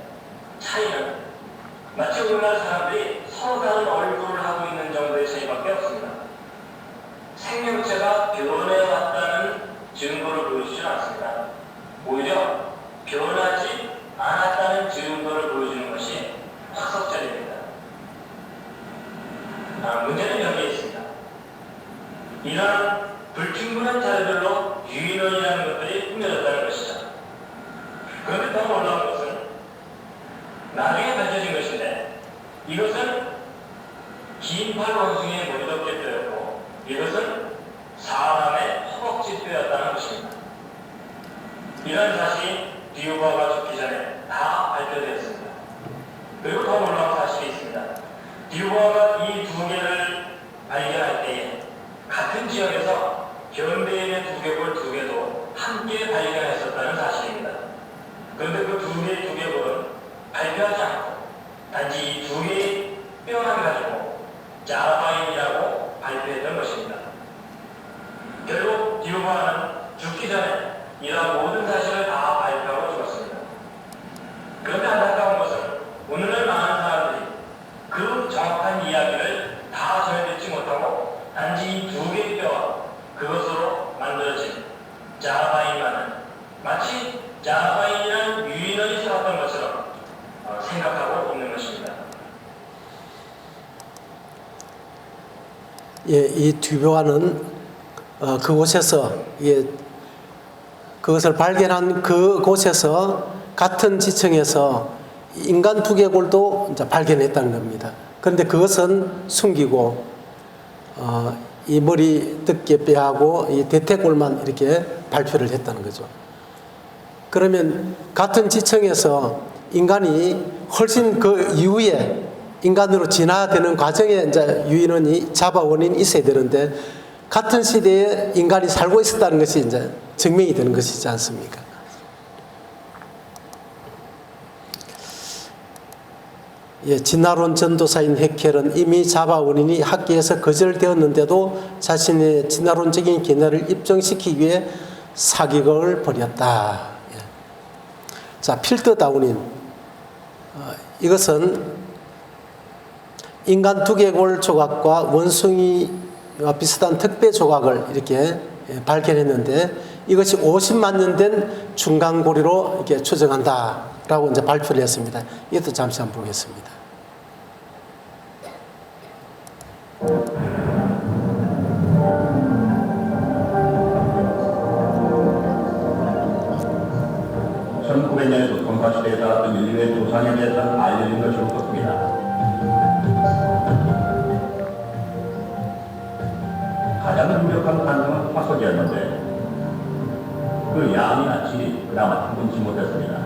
Speaker 2: 차이는 마치 오늘날 사람들이 서로 다른 얼굴을 하고 있는 정도의 차이밖에 없습니다. 생명체가 변해왔다는 증거를 보여주지 않습니다. 오히려 변하지 않았다는 증거를 보여주는 것이 화석자료입니다. 문제는 여기에 있습니다. 이러한 불충분한 자료들로 유인원이라는 것들이 꾸며졌다는 것이죠. 그런데 더 놀라운 것은 나중에 밝혀진 것인데, 이것은 긴팔 원숭이의 머리덮개 뼈였고 이것은 사람의 허벅지 뼈였다는 것입니다. 이런 사실이 듀보아가 죽기 전에 다 발표되었습니다. 그리고 더 놀라운 사실이 있습니다. 듀보아가 이 2개를 발견할 때에 같은 지역에서 현대인의 두개골 2개도 함께 발견했었다는 사실입니다. 그런데 그 2개의 발표하지 않고 단지 이 2개의 뼈만 가지고 자바인이라고 발표했던 것입니다. 결국 듀보아는 죽기 전에 이러한 모든 사실을 다 발표하고 죽었습니다. 그런데 안타까운 것은 오늘날 많은 사람들이 그 정확한 이야기를 다 전해듣지 못하고 단지 이 2개의 뼈와 그것으로 만들어진 자바인만은 마치 자바인이라는 유인원이 살았던 것처럼 생각하고 있는 것입니다.
Speaker 1: 예, 이 듀보아는 그곳에서 그것을 발견한 그곳에서 같은 지층에서 인간 두개골도 이제 발견했다는 겁니다. 그런데 그것은 숨기고 이 머리 덮개뼈하고 이 대퇴골만 이렇게 발표를 했다는 거죠. 그러면 같은 지층에서 인간이 훨씬 그 이후에 인간으로 진화되는 과정에 이제 유인원이 자바 원인이 있어야 되는데 같은 시대에 인간이 살고 있었다는 것이 이제 증명이 되는 것이지 않습니까? 예, 진화론 전도사인 헤켈은 이미 자바 원인이 학계에서 거절되었는데도 자신의 진화론적인 견해를 입증시키기 위해 사기극을 벌였다. 예. 자, 필터 다우닌. 이것은 인간 두개골 조각과 원숭이와 비슷한 특배 조각을 이렇게 발견했는데 이것이 50만 년 된 중간고리로 이렇게 추정한다라고 이제 발표를 했습니다. 이것도 잠시 한번 보겠습니다.
Speaker 3: (1900년에도) 동사시대에 살았던 인류의 조상에 대해서는 알려진 것이 없었습니다. 가장 유력한 가능성은 화석이었는데 그 양이나 질이 그나마 충분치 못했습니다.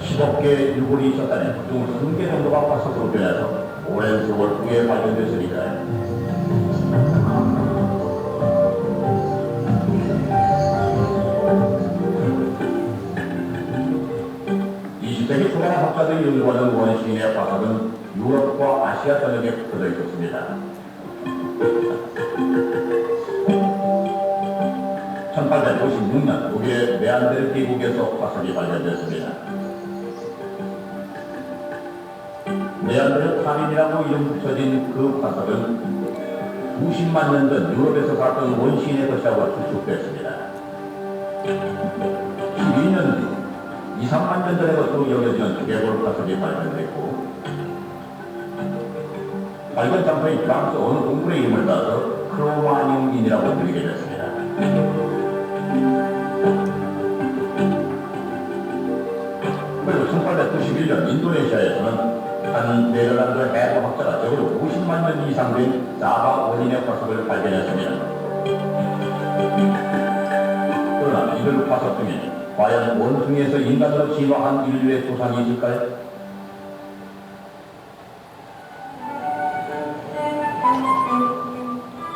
Speaker 3: 10억 개의 유골이 있었다면 그중 1개 정도가 화석으로 변해서 오랜 세월 후에 발견됐으니까요. 20세기 초반의 학자들이 연구하는 원시인의 화석은 유럽과 아시아 전역에 붙어져 있었습니다. 1856년 독일의 네안데르 계곡에서 화석이 발견됐습니다. 네안데르 타민이라고 이름 붙여진 그 화석은 90만 년 전 유럽에서 살았던 원시인의 것이라고 추측됐습니다. 12년 뒤 2, 3만 년 전의 것으로 여겨지는 두개골 화석이 발견됐고 발견 장소인 프랑스 어느 동굴의 이름을 따서 크로마뇽인이라고 불리게 됐습니다. 그리고 1891년 인도네시아에서는 한 네덜란드 해부학자가 적어도 50만 년 이상 된 자바 원인의 화석을 발견했습니다. 그러나 이들 화석 중에 과연 원숭이에서 인간으로 진화한 인류의 조상이 있을까요?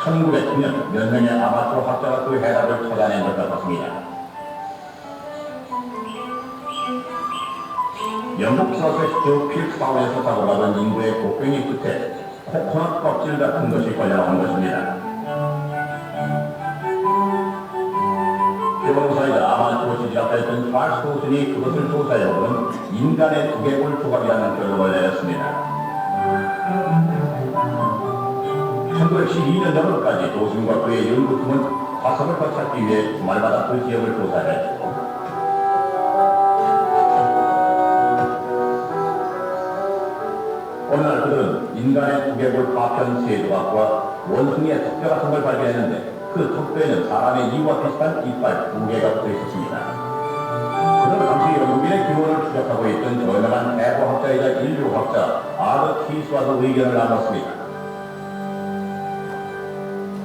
Speaker 3: (1909년) 몇 명의 아마추어 학자가 그 해답을 찾아낸 것 같았습니다. 영국 서세스주 필스타운에서 사고나던 인구의 곡괭이 끝에 코코넛 껍질 같은 것이 걸려나온 것입니다. 표본사이다 아마추어 지질학자였던 찰스 도슨이 그것을 조사해보면 인간의 두개골 조각이라는 결론을 내렸습니다. 1912년 여름까지 도슨과 그의 연구팀은 화석을 더 찾기 위해 주말마다 그 지역을 조사했고 어느 날 그들은 인간의 두개골 파편 세 조각과 원숭이의 턱뼈 같은 걸 발견했는데 그 턱뼈에는 사람의 이와 비슷한 이빨 2개가 붙어 있었습니다. 그들은 당시 영국인의 기원을 추적하고 있던 저명한 해부학자이자 인류학자 아더 키스와도 의견을 나눴습니다.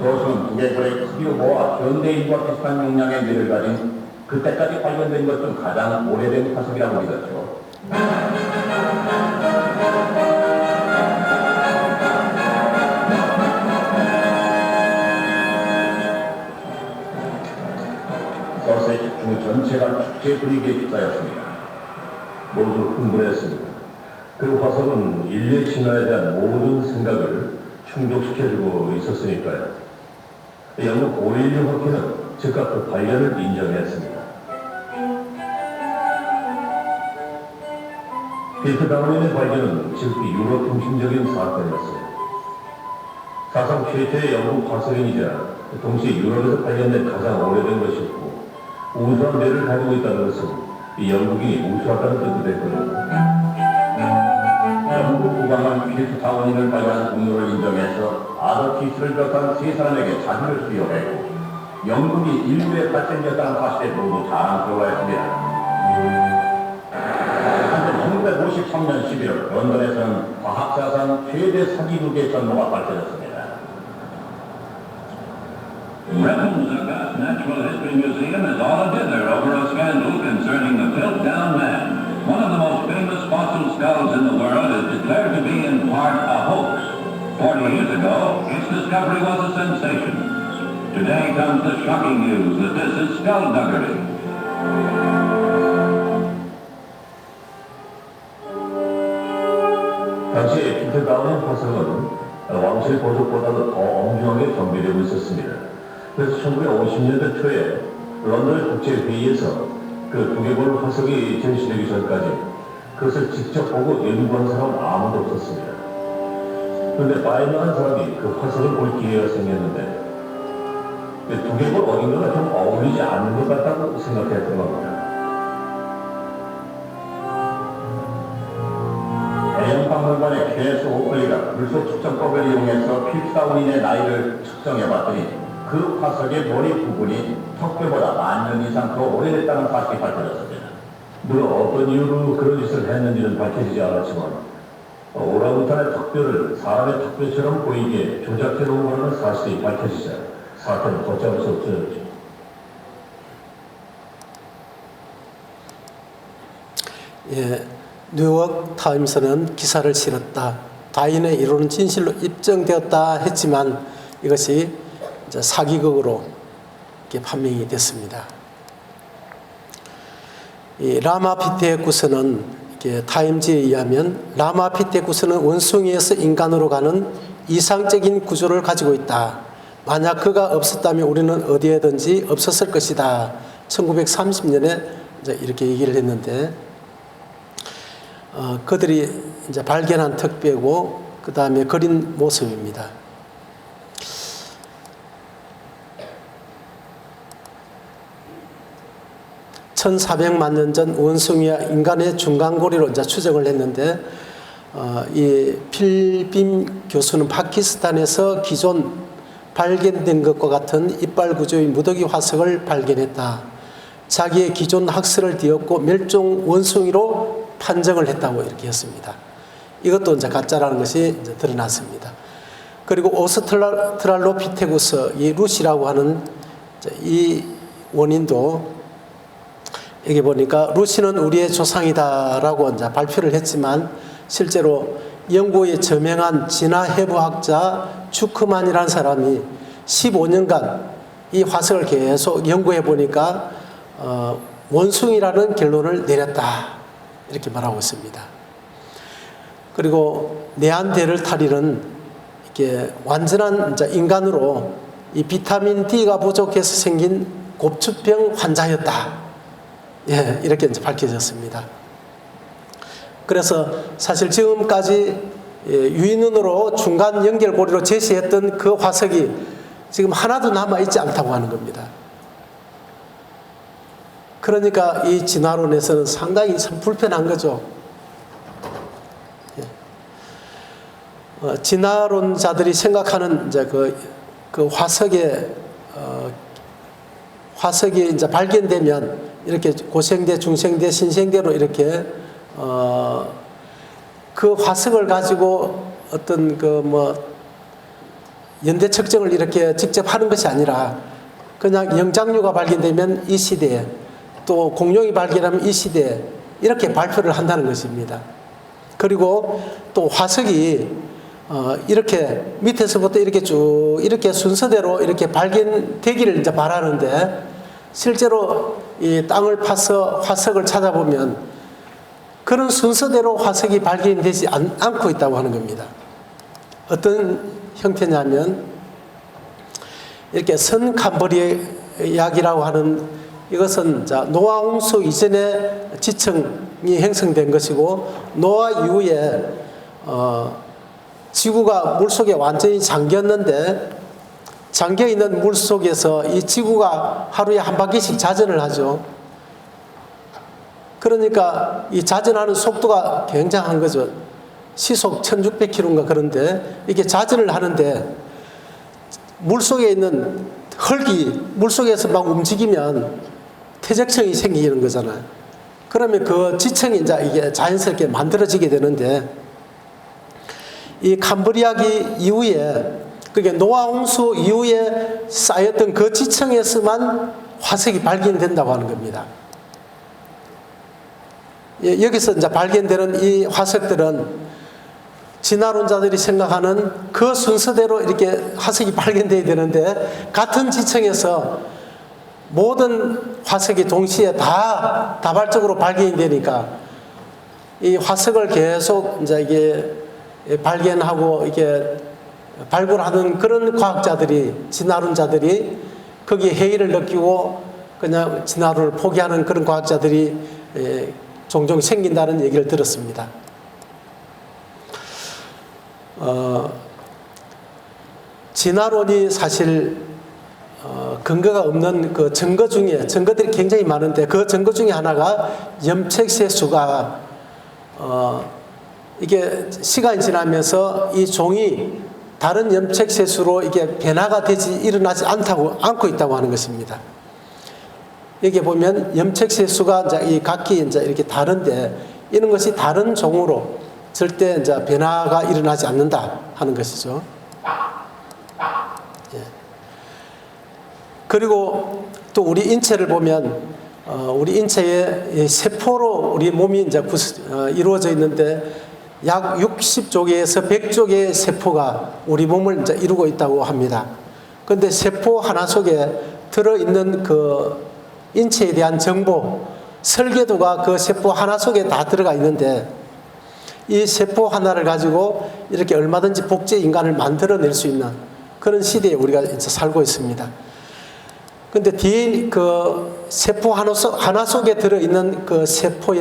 Speaker 3: 도슨은 두개골의 크기로 모아 현대인과 비슷한 용량의 뇌를 가진 그때까지 발견된 것 중 가장 오래된 화석이라고 믿었죠. 서세스 중 전체가 축제 분위기에 휩싸였습니다. 모두 흥분했습니다. 그 화석은 인류의 진화에 대한 모든 생각을 충족시켜주고 있었으니까요. 영국 오일류 학회는 즉각 그 발견을 인정했습니다. 필터 다우닌의 발견은 즉시 유럽 중심적인 사건이었어요. 사상 최초의 영국 화석인이자 동시에 유럽에서 발견된 가장 오래된 것이었고 우수한 뇌를 가지고 있다는 것은 이 영국인이 우수하다는 뜻도 됐거든요. 영국 국왕은 필터 다우닌을 발견한 공로를 인정해서 아더 키스를 비롯한 세 사람에게 자주를 수여했고 영국이 인류의 발전이었다는 사실에 모두 자랑스러워했습니다.
Speaker 4: 한편 1953년 11월 런던에서는 과학사상 최대 사기극의 전모가 밝혀졌습니다.
Speaker 5: Britain's August Natural History Museum is all a dither over a scandal concerning the Piltdown Man. One of the most famous fossil skulls in the world is declared to be in part a hoax. 40 years ago, its discovery was a sensation. Today comes the shocking news that this is skullduggery.
Speaker 3: 당시 필트다운 화성은 왕실 보석보다도 더 엄중하게 경비되고 있었습니다. 그래서 1950년대 초에 런던 국제회의에서 그 두개골 화석이 전시되기 전까지 그것을 직접 보고 연구한 사람은 아무도 없었습니다. 그런데 마이너한 사람이 그 화석을 볼 기회가 생겼는데 두개골 어딘가가 좀 어울리지 않는 것 같다고 생각했던 겁니다.
Speaker 4: 대형박물관의 최소 오클리가 물속 측정법을 이용해서 필트다운인의 나이를 측정해봤더니 그 화석의 머리 부분이 턱뼈보다 10,000년 이상 더 오래됐다는 사실이 밝혀졌습니다.
Speaker 3: 물론 어떤 이유로 그런 짓을 했는지는 밝혀지지 않았지만 오랑우탄의 턱뼈를 사람의 턱뼈처럼 보이게 조작해 놓은 거라는 사실이 밝혀지자 사태는 걷잡을 수 없어졌죠.
Speaker 1: 예, 뉴욕 타임스는 기사를 실었다. 다인의 이론은 진실로 입증되었다 했지만 이것이 이제 사기극으로 이렇게 판명이 됐습니다. 이 라마피테쿠스는 이렇게 타임지에 의하면 라마피테쿠스는 원숭이에서 인간으로 가는 이상적인 구조를 가지고 있다. 만약 그가 없었다면 우리는 어디에든지 없었을 것이다. 1930년에 이제 이렇게 얘기를 했는데 그들이 이제 발견한 턱뼈고 그 다음에 그린 모습입니다. 1400만 년 전 원숭이와 인간의 중간고리로 이제 추정을 했는데 이 필빔 교수는 파키스탄에서 기존 발견된 것과 같은 이빨 구조의 무더기 화석을 발견했다. 자기의 기존 학설을 뒤엎고 멸종 원숭이로 판정을 했다고 이렇게 했습니다. 이것도 이제 가짜라는 것이 이제 드러났습니다. 그리고 오스트랄로피테쿠스 이 루시라고 하는 이 원인도 여기 보니까 루시는 우리의 조상이다라고 이제 발표를 했지만 실제로 영국의 저명한 진화 해부학자 주크만이라는 사람이 15년간 이 화석을 계속 연구해 보니까 원숭이라는 결론을 내렸다 이렇게 말하고 있습니다. 그리고 네안데르탈인은 이렇게 완전한 인간으로 이 비타민 D가 부족해서 생긴 곱추병 환자였다. 예, 이렇게 이제 밝혀졌습니다. 그래서 사실 지금까지 유인원으로 중간 연결고리로 제시했던 그 화석이 지금 하나도 남아있지 않다고 하는 겁니다. 그러니까 이 진화론에서는 상당히 참 불편한 거죠. 진화론자들이 생각하는 이제 그 화석이 이제 발견되면 이렇게 고생대, 중생대, 신생대로 이렇게 그 화석을 가지고 어떤 연대 측정을 이렇게 직접 하는 것이 아니라 그냥 영장류가 발견되면 이 시대에 또 공룡이 발견하면 이 시대에 이렇게 발표를 한다는 것입니다. 그리고 또 화석이 이렇게 밑에서부터 이렇게 쭉 이렇게 순서대로 이렇게 발견되기를 이제 바라는데 실제로 이 땅을 파서 화석을 찾아보면 그런 순서대로 화석이 발견되지 않고 있다고 하는 겁니다. 어떤 형태냐면 이렇게 선캄브리아약이라고 하는 이것은 노아 홍수 이전에 지층이 형성된 것이고 노아 이후에 지구가 물속에 완전히 잠겼는데 잠겨있는 물속에서 이 지구가 하루에 한 바퀴씩 자전을 하죠. 그러니까 이 자전하는 속도가 굉장한 거죠. 시속 1600km인가 그런데 이게 자전을 하는데 물속에 있는 흙이 물속에서 막 움직이면 퇴적층이 생기는 거잖아요. 그러면 그 지층이 이제 이게 자연스럽게 만들어지게 되는데, 이 캄브리아기 이후에, 그게 노아 홍수 이후에 쌓였던 그 지층에서만 화석이 발견된다고 하는 겁니다. 여기서 이제 발견되는 이 화석들은 진화론자들이 생각하는 그 순서대로 이렇게 화석이 발견돼야 되는데, 같은 지층에서 모든 화석이 동시에 다 다발적으로 발견이 되니까 이 화석을 계속 이제 이게 발견하고 이게 발굴하는 그런 과학자들이, 진화론자들이 거기에 해이를 느끼고 그냥 진화론을 포기하는 그런 과학자들이 종종 생긴다는 얘기를 들었습니다. 진화론이 사실 근거가 없는 그 증거 중에, 증거들이 굉장히 많은데 그 증거 중에 하나가 염색세수가 이게 시간이 지나면서 이 종이 다른 염색세수로 이게 변화가 일어나지 않고 있다고 하는 것입니다. 여기 보면 염색세수가 이제 이 각기 이제 이렇게 다른데, 이런 것이 다른 종으로 절대 이제 변화가 일어나지 않는다 하는 것이죠. 예. 그리고 또 우리 인체를 보면 우리 인체의 세포로 우리 몸이 이제 이루어져 있는데 약 60조 개에서 100조 개의 세포가 우리 몸을 이제 이루고 있다고 합니다. 그런데 세포 하나 속에 들어있는 그 인체에 대한 정보, 설계도가 그 세포 하나 속에 다 들어가 있는데, 이 세포 하나를 가지고 이렇게 얼마든지 복제 인간을 만들어낼 수 있는 그런 시대에 우리가 이제 살고 있습니다. 근데 그 세포 하나 속에 들어있는 그 세포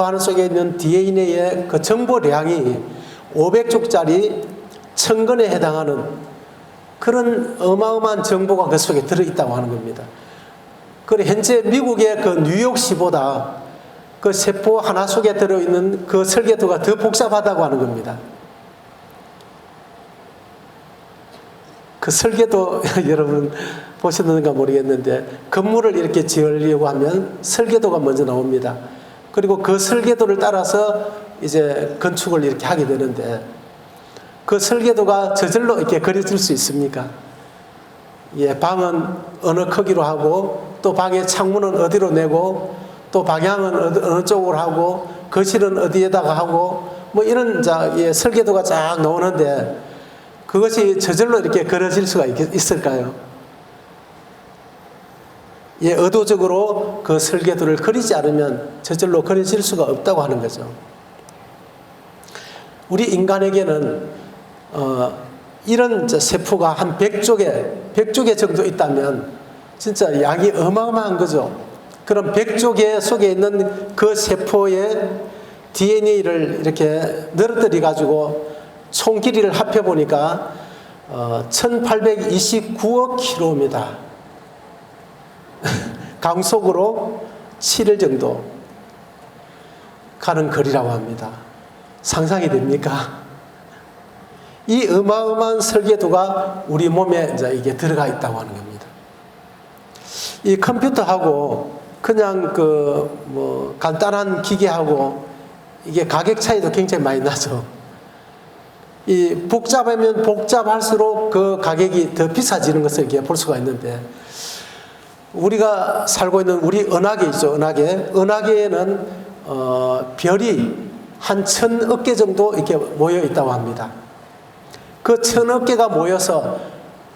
Speaker 1: 하나 속에 있는 DNA의 그 정보량이 500쪽짜리 1000건에 해당하는 그런 어마어마한 정보가 그 속에 들어있다고 하는 겁니다. 그리고 현재 미국의 그 뉴욕시보다 그 세포 하나 속에 들어있는 그 설계도가 더 복잡하다고 하는 겁니다. 그 설계도 여러분 보셨는가 모르겠는데, 건물을 이렇게 지으려고 하면 설계도가 먼저 나옵니다. 그리고 그 설계도를 따라서 이제 건축을 이렇게 하게 되는데, 그 설계도가 저절로 이렇게 그려질 수 있습니까? 예, 방은 어느 크기로 하고, 또 방의 창문은 어디로 내고, 또 방향은 어느 쪽으로 하고, 거실은 어디에다가 하고, 뭐 이런 설계도가 쫙 나오는데, 그것이 저절로 이렇게 그려질 수가 있을까요? 예, 의도적으로 그 설계도를 그리지 않으면 저절로 그려질 수가 없다고 하는 거죠. 우리 인간에게는 이런 세포가 한 100조 개 정도 있다면 진짜 양이 어마어마한 거죠. 그럼 100조 개 속에 있는 그 세포의 DNA를 이렇게 늘어뜨려 가지고 총 길이를 합해보니까 1829억 킬로입니다. 강속으로 7일 정도 가는 거리라고 합니다. 상상이 됩니까? 이 어마어마한 설계도가 우리 몸에 이제 이게 들어가 있다고 하는 겁니다. 이 컴퓨터하고 그냥 간단한 기계하고 이게 가격 차이도 굉장히 많이 나죠. 이 복잡하면 복잡할수록 그 가격이 더 비싸지는 것을 이렇게 볼 수가 있는데, 우리가 살고 있는 우리 은하계 있죠. 은하계에는 별이 한 1000억 개 정도 이렇게 모여 있다고 합니다. 그 1000억 개가 모여서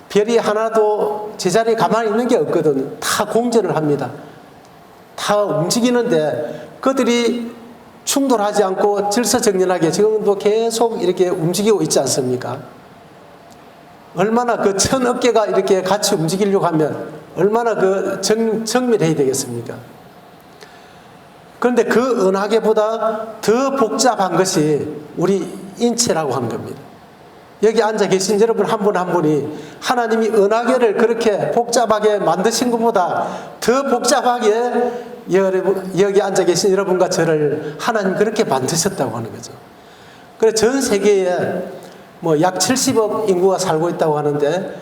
Speaker 1: 별이 하나도 제자리에 가만히 있는 게 없거든. 다 공전을 합니다. 다 움직이는데 그들이 충돌하지 않고 질서정연하게 지금도 계속 이렇게 움직이고 있지 않습니까? 얼마나 그 1000억 개가 이렇게 같이 움직이려고 하면 얼마나 그 정밀해야 되겠습니까? 그런데 그 은하계보다 더 복잡한 것이 우리 인체라고 하는 겁니다. 여기 앉아 계신 여러분 한 분 한 분이 하나님이 은하계를 그렇게 복잡하게 만드신 것보다 더 복잡하게 여기 앉아 계신 여러분과 저를 하나님 그렇게 만드셨다고 하는 거죠. 그래서 전 세계에 약 70억 인구가 살고 있다고 하는데,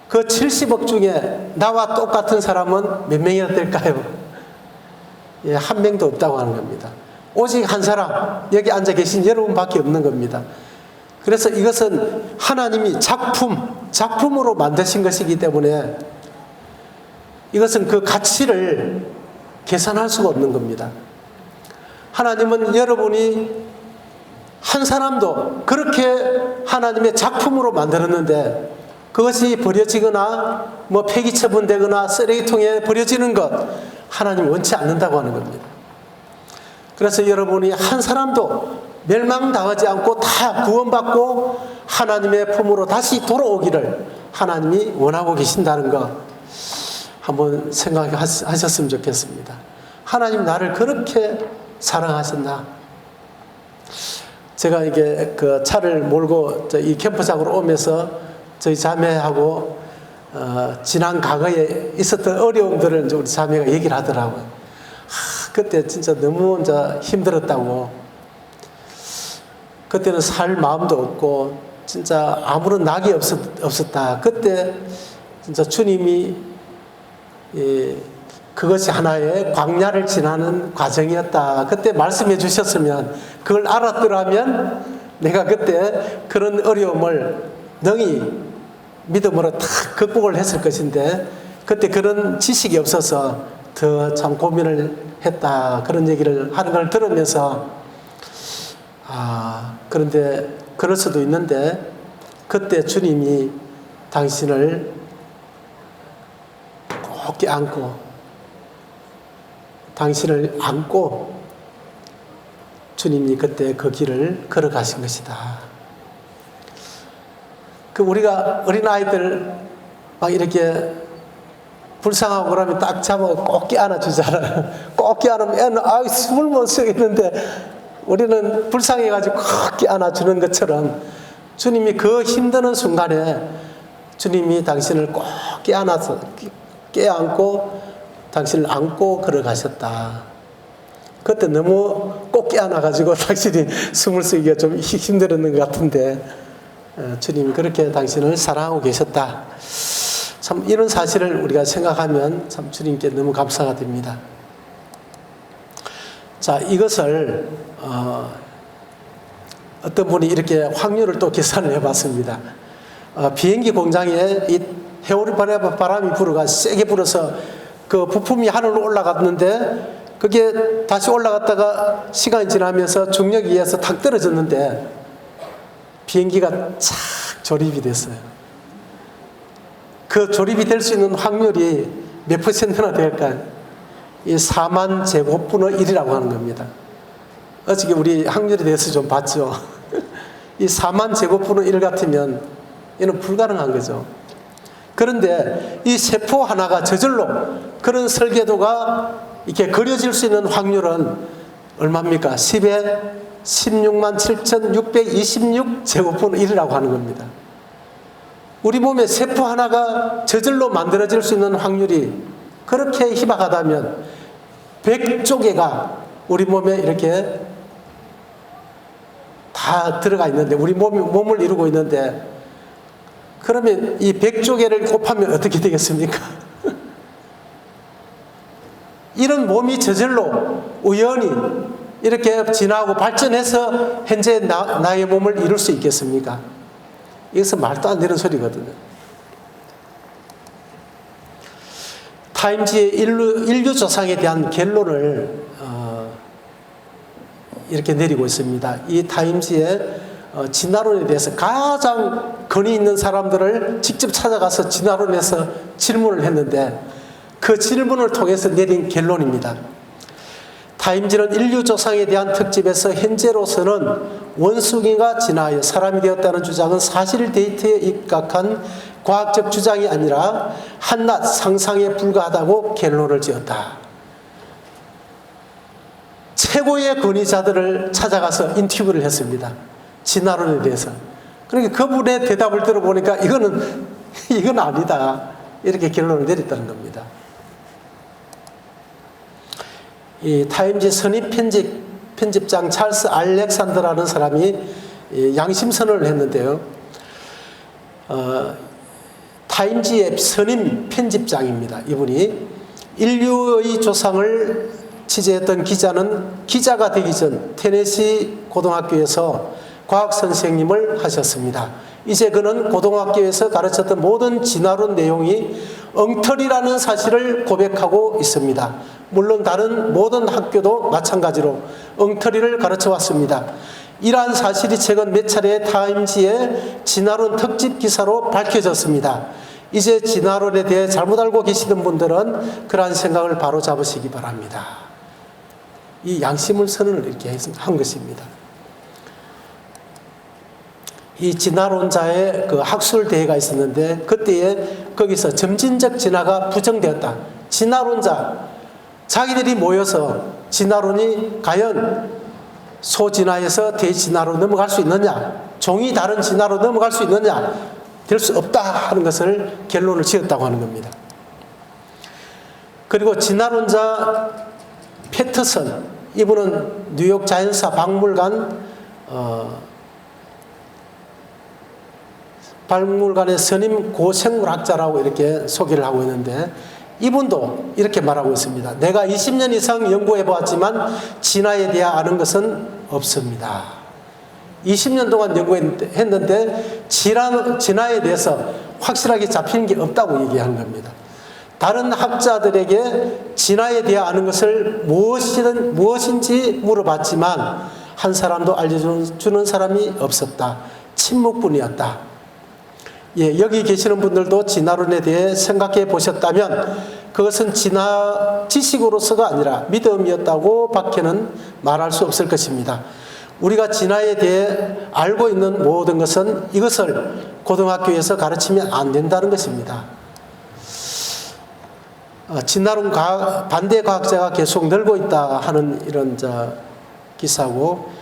Speaker 1: 그 70억 중에 나와 똑같은 사람은 몇 명이나 될까요? 한 명도 없다고 하는 겁니다. 오직 한 사람, 여기 앉아 계신 여러분밖에 없는 겁니다. 그래서 이것은 하나님이 작품으로 만드신 것이기 때문에 이것은 그 가치를 계산할 수가 없는 겁니다. 하나님은 여러분이 한 사람도 그렇게 하나님의 작품으로 만들었는데 그것이 버려지거나 뭐 폐기 처분되거나 쓰레기통에 버려지는 것 하나님 원치 않는다고 하는 겁니다. 그래서 여러분이 한 사람도 멸망당하지 않고 다 구원받고 하나님의 품으로 다시 돌아오기를 하나님이 원하고 계신다는 거 한번 생각하셨으면 좋겠습니다. 하나님 나를 그렇게 사랑하셨나? 제가 이게 그 차를 몰고 이 캠프장으로 오면서 저희 자매하고 지난 과거에 있었던 어려움들을 우리 자매가 얘기를 하더라고요. 그때 진짜 너무 이제 힘들었다고. 그때는 살 마음도 없고 진짜 아무런 낙이 없었다. 그때 진짜 주님이 그것이 하나의 광야를 지나는 과정이었다. 그때 말씀해 주셨으면 그걸 알았더라면 내가 그때 그런 어려움을 능히 믿음으로 다 극복을 했을 것인데 그때 그런 지식이 없어서 더 참 고민을 했다. 그런 얘기를 하는 걸 들으면서 그런데 그럴 수도 있는데 그때 주님이 당신을 꼭 껴안고 당신을 안고 주님이 그때 그 길을 걸어가신 것이다. 그 우리가 어린아이들 막 이렇게 불쌍하고 그러면 딱 잡아 꼭 껴안아주잖아요. 꼭 껴안으면 애는 숨을 못 쉬겠는데 우리는 불쌍해가지고 꼭 껴안아주는 것처럼 주님이 그 힘드는 순간에 주님이 당신을 꼭 껴안고 당신을 안고 걸어가셨다. 그때 너무 꼭 껴안아가지고 당신이 숨을 쉬기가 좀 힘들었는 것 같은데 주님이 그렇게 당신을 사랑하고 계셨다. 참 이런 사실을 우리가 생각하면 참 주님께 너무 감사가 됩니다. 자, 이것을 어떤 분이 이렇게 확률을 또 계산을 해봤습니다. 비행기 공장에 이 해오리바람이 불어가 세게 불어서 그 부품이 하늘로 올라갔는데 그게 다시 올라갔다가 시간이 지나면서 중력에 의해서 탁 떨어졌는데 비행기가 착 조립이 됐어요. 그 조립이 될 수 있는 확률이 몇 퍼센트나 될까요? 이 4만 제곱분의 1이라고 하는 겁니다. 어저께 우리 확률에 대해서 좀 봤죠. 이 4만 제곱분의 1 같으면 이는 불가능한 거죠. 그런데 이 세포 하나가 저절로 그런 설계도가 이렇게 그려질 수 있는 확률은 얼마입니까? 10에 16만 7,626 제곱분의 1이라고 하는 겁니다. 우리 몸에 세포 하나가 저절로 만들어질 수 있는 확률이 그렇게 희박하다면 100조개가 우리 몸에 이렇게 다 들어가 있는데 우리 몸을 이루고 있는데 그러면 이 100조개를 곱하면 어떻게 되겠습니까? 이런 몸이 저절로 우연히 이렇게 진화하고 발전해서 현재 나의 몸을 이룰 수 있겠습니까? 이것은 말도 안 되는 소리거든요. 타임지의 인류 조상에 대한 결론을 이렇게 내리고 있습니다. 이 타임지의 진화론에 대해서 가장 권위 있는 사람들을 직접 찾아가서 진화론에서 질문을 했는데 그 질문을 통해서 내린 결론입니다. 타임지는 인류 조상에 대한 특집에서 현재로서는 원숭이가 진화하여 사람이 되었다는 주장은 사실 데이터에 입각한 과학적 주장이 아니라 한낱 상상에 불과하다고 결론을 지었다. 최고의 권위자들을 찾아가서 인터뷰를 했습니다. 진화론에 대해서. 그러니까 그분의 대답을 들어보니까 이건 아니다. 이렇게 결론을 내렸다는 겁니다. 이 타임지 선임 편집장 찰스 알렉산더라는 사람이 양심 선언을 했는데요. 타임지의 선임 편집장입니다. 이분이 인류의 조상을 취재했던 기자는 기자가 되기 전 테네시 고등학교에서 과학 선생님을 하셨습니다. 이제 그는 고등학교에서 가르쳤던 모든 진화론 내용이 엉터리라는 사실을 고백하고 있습니다. 물론 다른 모든 학교도 마찬가지로 엉터리를 가르쳐 왔습니다. 이러한 사실이 최근 몇 차례 타임지의 진화론 특집 기사로 밝혀졌습니다. 이제 진화론에 대해 잘못 알고 계시는 분들은 그러한 생각을 바로 잡으시기 바랍니다. 이 양심을 선언을 이렇게 한 것입니다. 이 진화론자의 그 학술 대회가 있었는데 그때에 거기서 점진적 진화가 부정되었다. 진화론자 자기들이 모여서 진화론이 과연 소진화에서 대진화로 넘어갈 수 있느냐, 종이 다른 진화로 넘어갈 수 있느냐, 될 수 없다 하는 것을 결론을 지었다고 하는 겁니다. 그리고 진화론자 패터슨, 이분은 뉴욕 자연사 박물관의 선임 고생물학자라고 이렇게 소개를 하고 있는데 이분도 이렇게 말하고 있습니다. 내가 20년 이상 연구해 보았지만 진화에 대해 아는 것은 없습니다. 20년 동안 연구했는데 진화에 대해서 확실하게 잡히는 게 없다고 얘기하는 겁니다. 다른 학자들에게 진화에 대해 아는 것을 무엇인지 물어봤지만 한 사람도 알려주는 사람이 없었다. 침묵뿐이었다. 예, 여기 계시는 분들도 진화론에 대해 생각해 보셨다면 그것은 진화 지식으로서가 아니라 믿음이었다고 밖에는 말할 수 없을 것입니다. 우리가 진화에 대해 알고 있는 모든 것은 이것을 고등학교에서 가르치면 안 된다는 것입니다. 진화론 반대 과학자가 계속 늘고 있다 하는 이런 기사고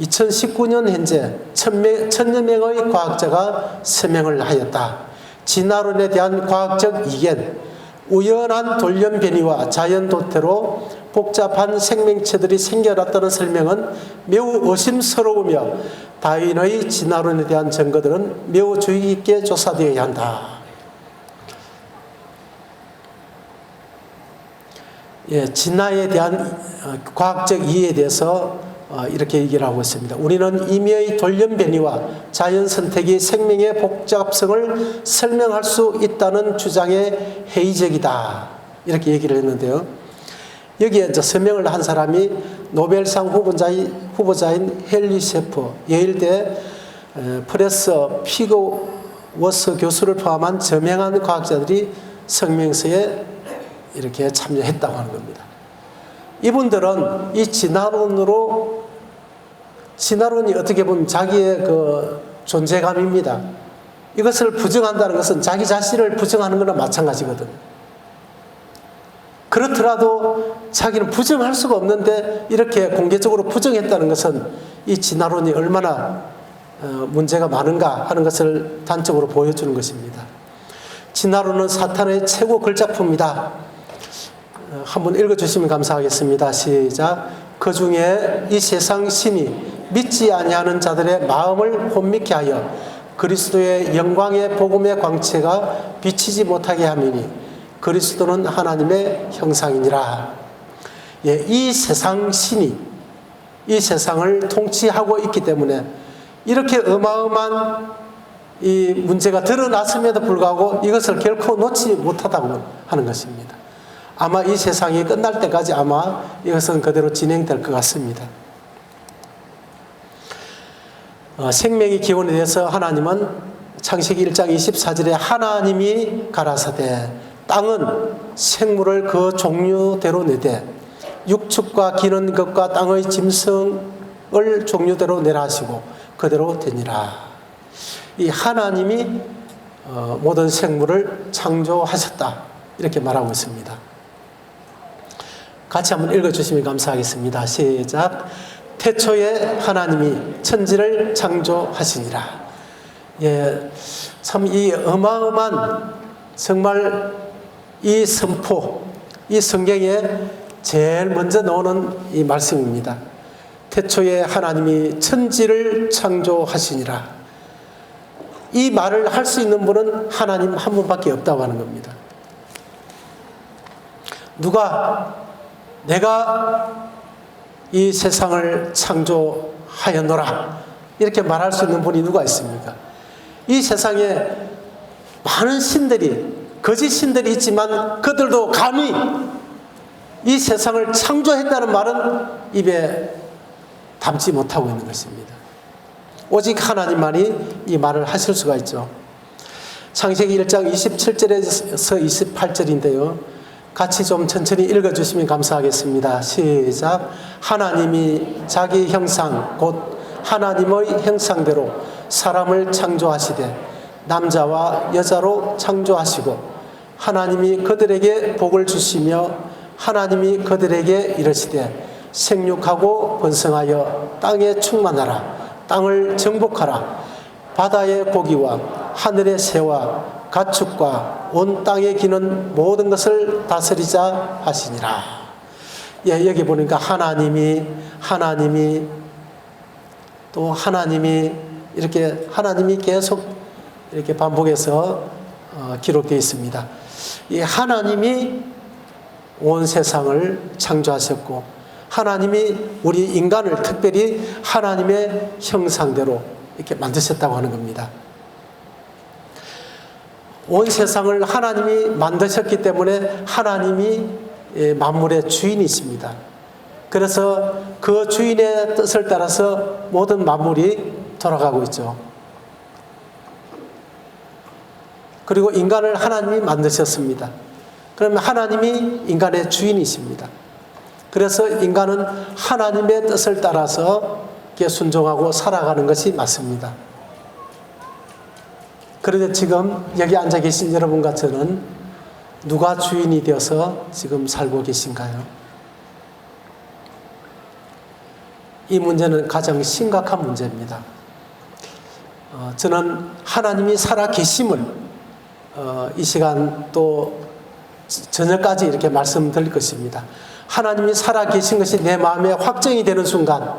Speaker 1: 2019년 현재 1000여 명의 과학자가 서명을 하였다. 진화론에 대한 과학적 이견, 우연한 돌연 변이와 자연 도태로 복잡한 생명체들이 생겨났다는 설명은 매우 의심스러우며 다윈의 진화론에 대한 증거들은 매우 주의 깊게 조사되어야 한다. 예, 진화에 대한 과학적 이해에 대해서 이렇게 얘기를 하고 있습니다. 우리는 임의의 돌연 변이와 자연 선택이 생명의 복잡성을 설명할 수 있다는 주장에 회의적이다. 이렇게 얘기를 했는데요. 여기에 이제 서명을 한 사람이 노벨상 후보자인 헨리 셰퍼, 예일대 프레서 피거워스 교수를 포함한 저명한 과학자들이 성명서에 이렇게 참여했다고 하는 겁니다. 이분들은 이 진화론이 어떻게 보면 자기의 그 존재감입니다. 이것을 부정한다는 것은 자기 자신을 부정하는 거나 마찬가지거든. 그렇더라도 자기는 부정할 수가 없는데 이렇게 공개적으로 부정했다는 것은 이 진화론이 얼마나 문제가 많은가 하는 것을 단적으로 보여주는 것입니다. 진화론은 사탄의 최고 걸작품이다. 한번 읽어주시면 감사하겠습니다. 시작. 그 중에 이 세상 신이 믿지 아니하는 자들의 마음을 혼미케 하여 그리스도의 영광의 복음의 광채가 비치지 못하게 함이니 그리스도는 하나님의 형상이니라. 예, 이 세상 신이 이 세상을 통치하고 있기 때문에 이렇게 어마어마한 이 문제가 드러났음에도 불구하고 이것을 결코 놓지 못하다고 하는 것입니다. 아마 이 세상이 끝날 때까지 아마 이것은 그대로 진행될 것 같습니다. 생명의 기원에 대해서 하나님은 창세기 1장 24절에 하나님이 가라사대 땅은 생물을 그 종류대로 내되 육축과 기는 것과 땅의 짐승을 종류대로 내라 하시고 그대로 되니라. 이 하나님이 모든 생물을 창조하셨다. 이렇게 말하고 있습니다. 같이 한번 읽어주시면 감사하겠습니다. 시작. 태초에 하나님이 천지를 창조하시니라. 예, 참 이 어마어마한 정말 이 선포, 이 성경에 제일 먼저 나오는 이 말씀입니다. 태초에 하나님이 천지를 창조하시니라. 이 말을 할 수 있는 분은 하나님 한 분밖에 없다고 하는 겁니다. 누가 내가 이 세상을 창조하였노라. 이렇게 말할 수 있는 분이 누가 있습니까? 이 세상에 많은 신들이, 거짓 신들이 있지만 그들도 감히 이 세상을 창조했다는 말은 입에 담지 못하고 있는 것입니다. 오직 하나님만이 이 말을 하실 수가 있죠. 창세기 1장 27절에서 28절인데요. 같이 좀 천천히 읽어주시면 감사하겠습니다. 시작. 하나님이 자기 형상 곧 하나님의 형상대로 사람을 창조하시되 남자와 여자로 창조하시고 하나님이 그들에게 복을 주시며 하나님이 그들에게 이르시되 생육하고 번성하여 땅에 충만하라. 땅을 정복하라. 바다의 고기와 하늘의 새와 가축과 온 땅에 기는 모든 것을 다스리자 하시니라. 예, 여기 보니까 하나님이 또 하나님이 이렇게 하나님이 계속 이렇게 반복해서 기록되어 있습니다. 이 하나님이 온 세상을 창조하셨고 하나님이 우리 인간을 특별히 하나님의 형상대로 이렇게 만드셨다고 하는 겁니다. 온 세상을 하나님이 만드셨기 때문에 하나님이 만물의 주인이십니다. 그래서 그 주인의 뜻을 따라서 모든 만물이 돌아가고 있죠. 그리고 인간을 하나님이 만드셨습니다. 그러면 하나님이 인간의 주인이십니다. 그래서 인간은 하나님의 뜻을 따라서 순종하고 살아가는 것이 맞습니다. 그런데 지금 여기 앉아 계신 여러분과 저는 누가 주인이 되어서 지금 살고 계신가요? 이 문제는 가장 심각한 문제입니다. 저는 하나님이 살아 계심을 이 시간 또 저녁까지 이렇게 말씀드릴 것입니다. 하나님이 살아 계신 것이 내 마음에 확정이 되는 순간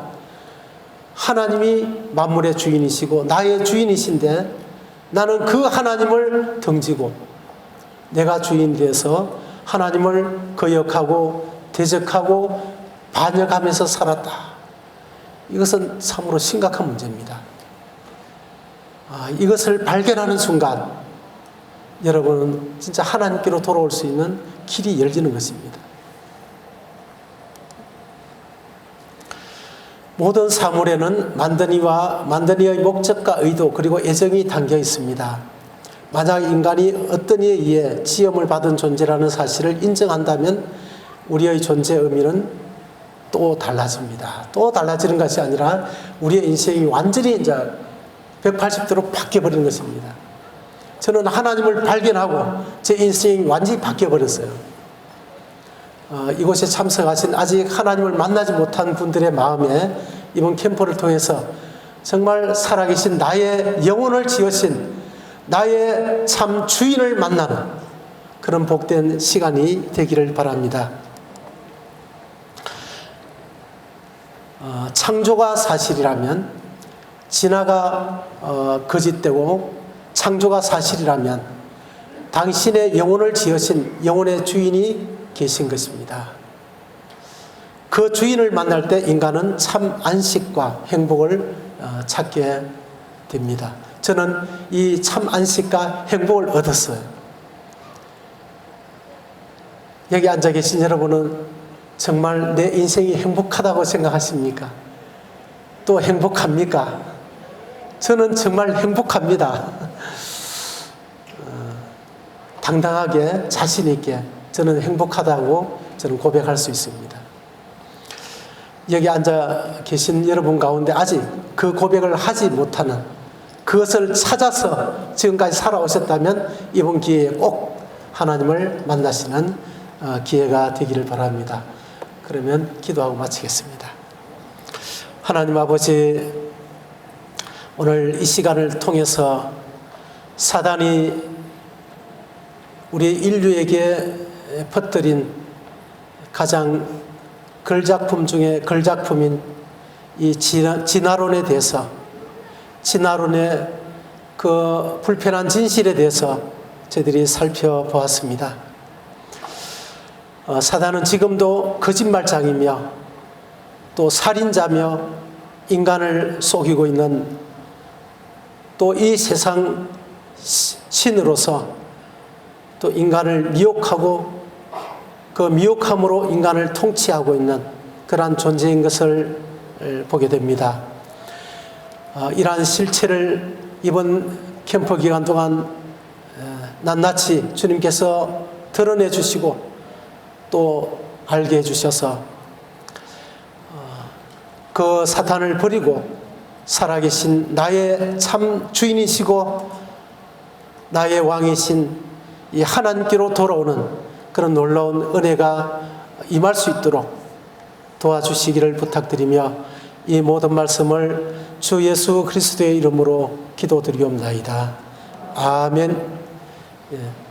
Speaker 1: 하나님이 만물의 주인이시고 나의 주인이신데 나는 그 하나님을 등지고 내가 주인 되어서 하나님을 거역하고 대적하고 반역하면서 살았다. 이것은 참으로 심각한 문제입니다. 이것을 발견하는 순간 여러분은 진짜 하나님께로 돌아올 수 있는 길이 열리는 것입니다. 모든 사물에는 만드니와 만드니의 목적과 의도 그리고 애정이 담겨 있습니다. 만약 인간이 어떤 이에 의해 지음을 받은 존재라는 사실을 인정한다면 우리의 존재 의미는 또 달라집니다. 또 달라지는 것이 아니라 우리의 인생이 완전히 이제 180도로 바뀌어버리는 것입니다. 저는 하나님을 발견하고 제 인생이 완전히 바뀌어버렸어요. 이곳에 참석하신 아직 하나님을 만나지 못한 분들의 마음에 이번 캠프를 통해서 정말 살아계신 나의 영혼을 지으신 나의 참 주인을 만나는 그런 복된 시간이 되기를 바랍니다. 창조가 사실이라면 진화가 거짓되고 창조가 사실이라면 당신의 영혼을 지으신 영혼의 주인이 계신 것입니다. 그 주인을 만날 때 인간은 참 안식과 행복을 찾게 됩니다. 저는 이 참 안식과 행복을 얻었어요. 여기 앉아 계신 여러분은 정말 내 인생이 행복하다고 생각하십니까? 또 행복합니까? 저는 정말 행복합니다. 당당하게 자신 있게 저는 행복하다고 저는 고백할 수 있습니다. 여기 앉아 계신 여러분 가운데 아직 그 고백을 하지 못하는 그것을 찾아서 지금까지 살아오셨다면 이번 기회에 꼭 하나님을 만나시는 기회가 되기를 바랍니다. 그러면 기도하고 마치겠습니다. 하나님 아버지, 오늘 이 시간을 통해서 사단이 우리 인류에게 퍼뜨린 가장 걸작품 중에 걸작품인 이 진화론에 대해서, 진화론의 그 불편한 진실에 대해서 저희들이 살펴보았습니다. 사단은 지금도 거짓말장이며 또 살인자며 인간을 속이고 있는, 또 이 세상 신으로서 또 인간을 미혹하고 그 미혹함으로 인간을 통치하고 있는 그러한 존재인 것을 보게 됩니다. 이러한 실체를 이번 캠프 기간 동안 낱낱이 주님께서 드러내 주시고 또 알게 해주셔서 그 사탄을 버리고 살아계신 나의 참 주인이시고 나의 왕이신 이 하나님께로 돌아오는 그런 놀라운 은혜가 임할 수 있도록 도와주시기를 부탁드리며 이 모든 말씀을 주 예수 그리스도의 이름으로 기도드리옵나이다. 아멘. 예.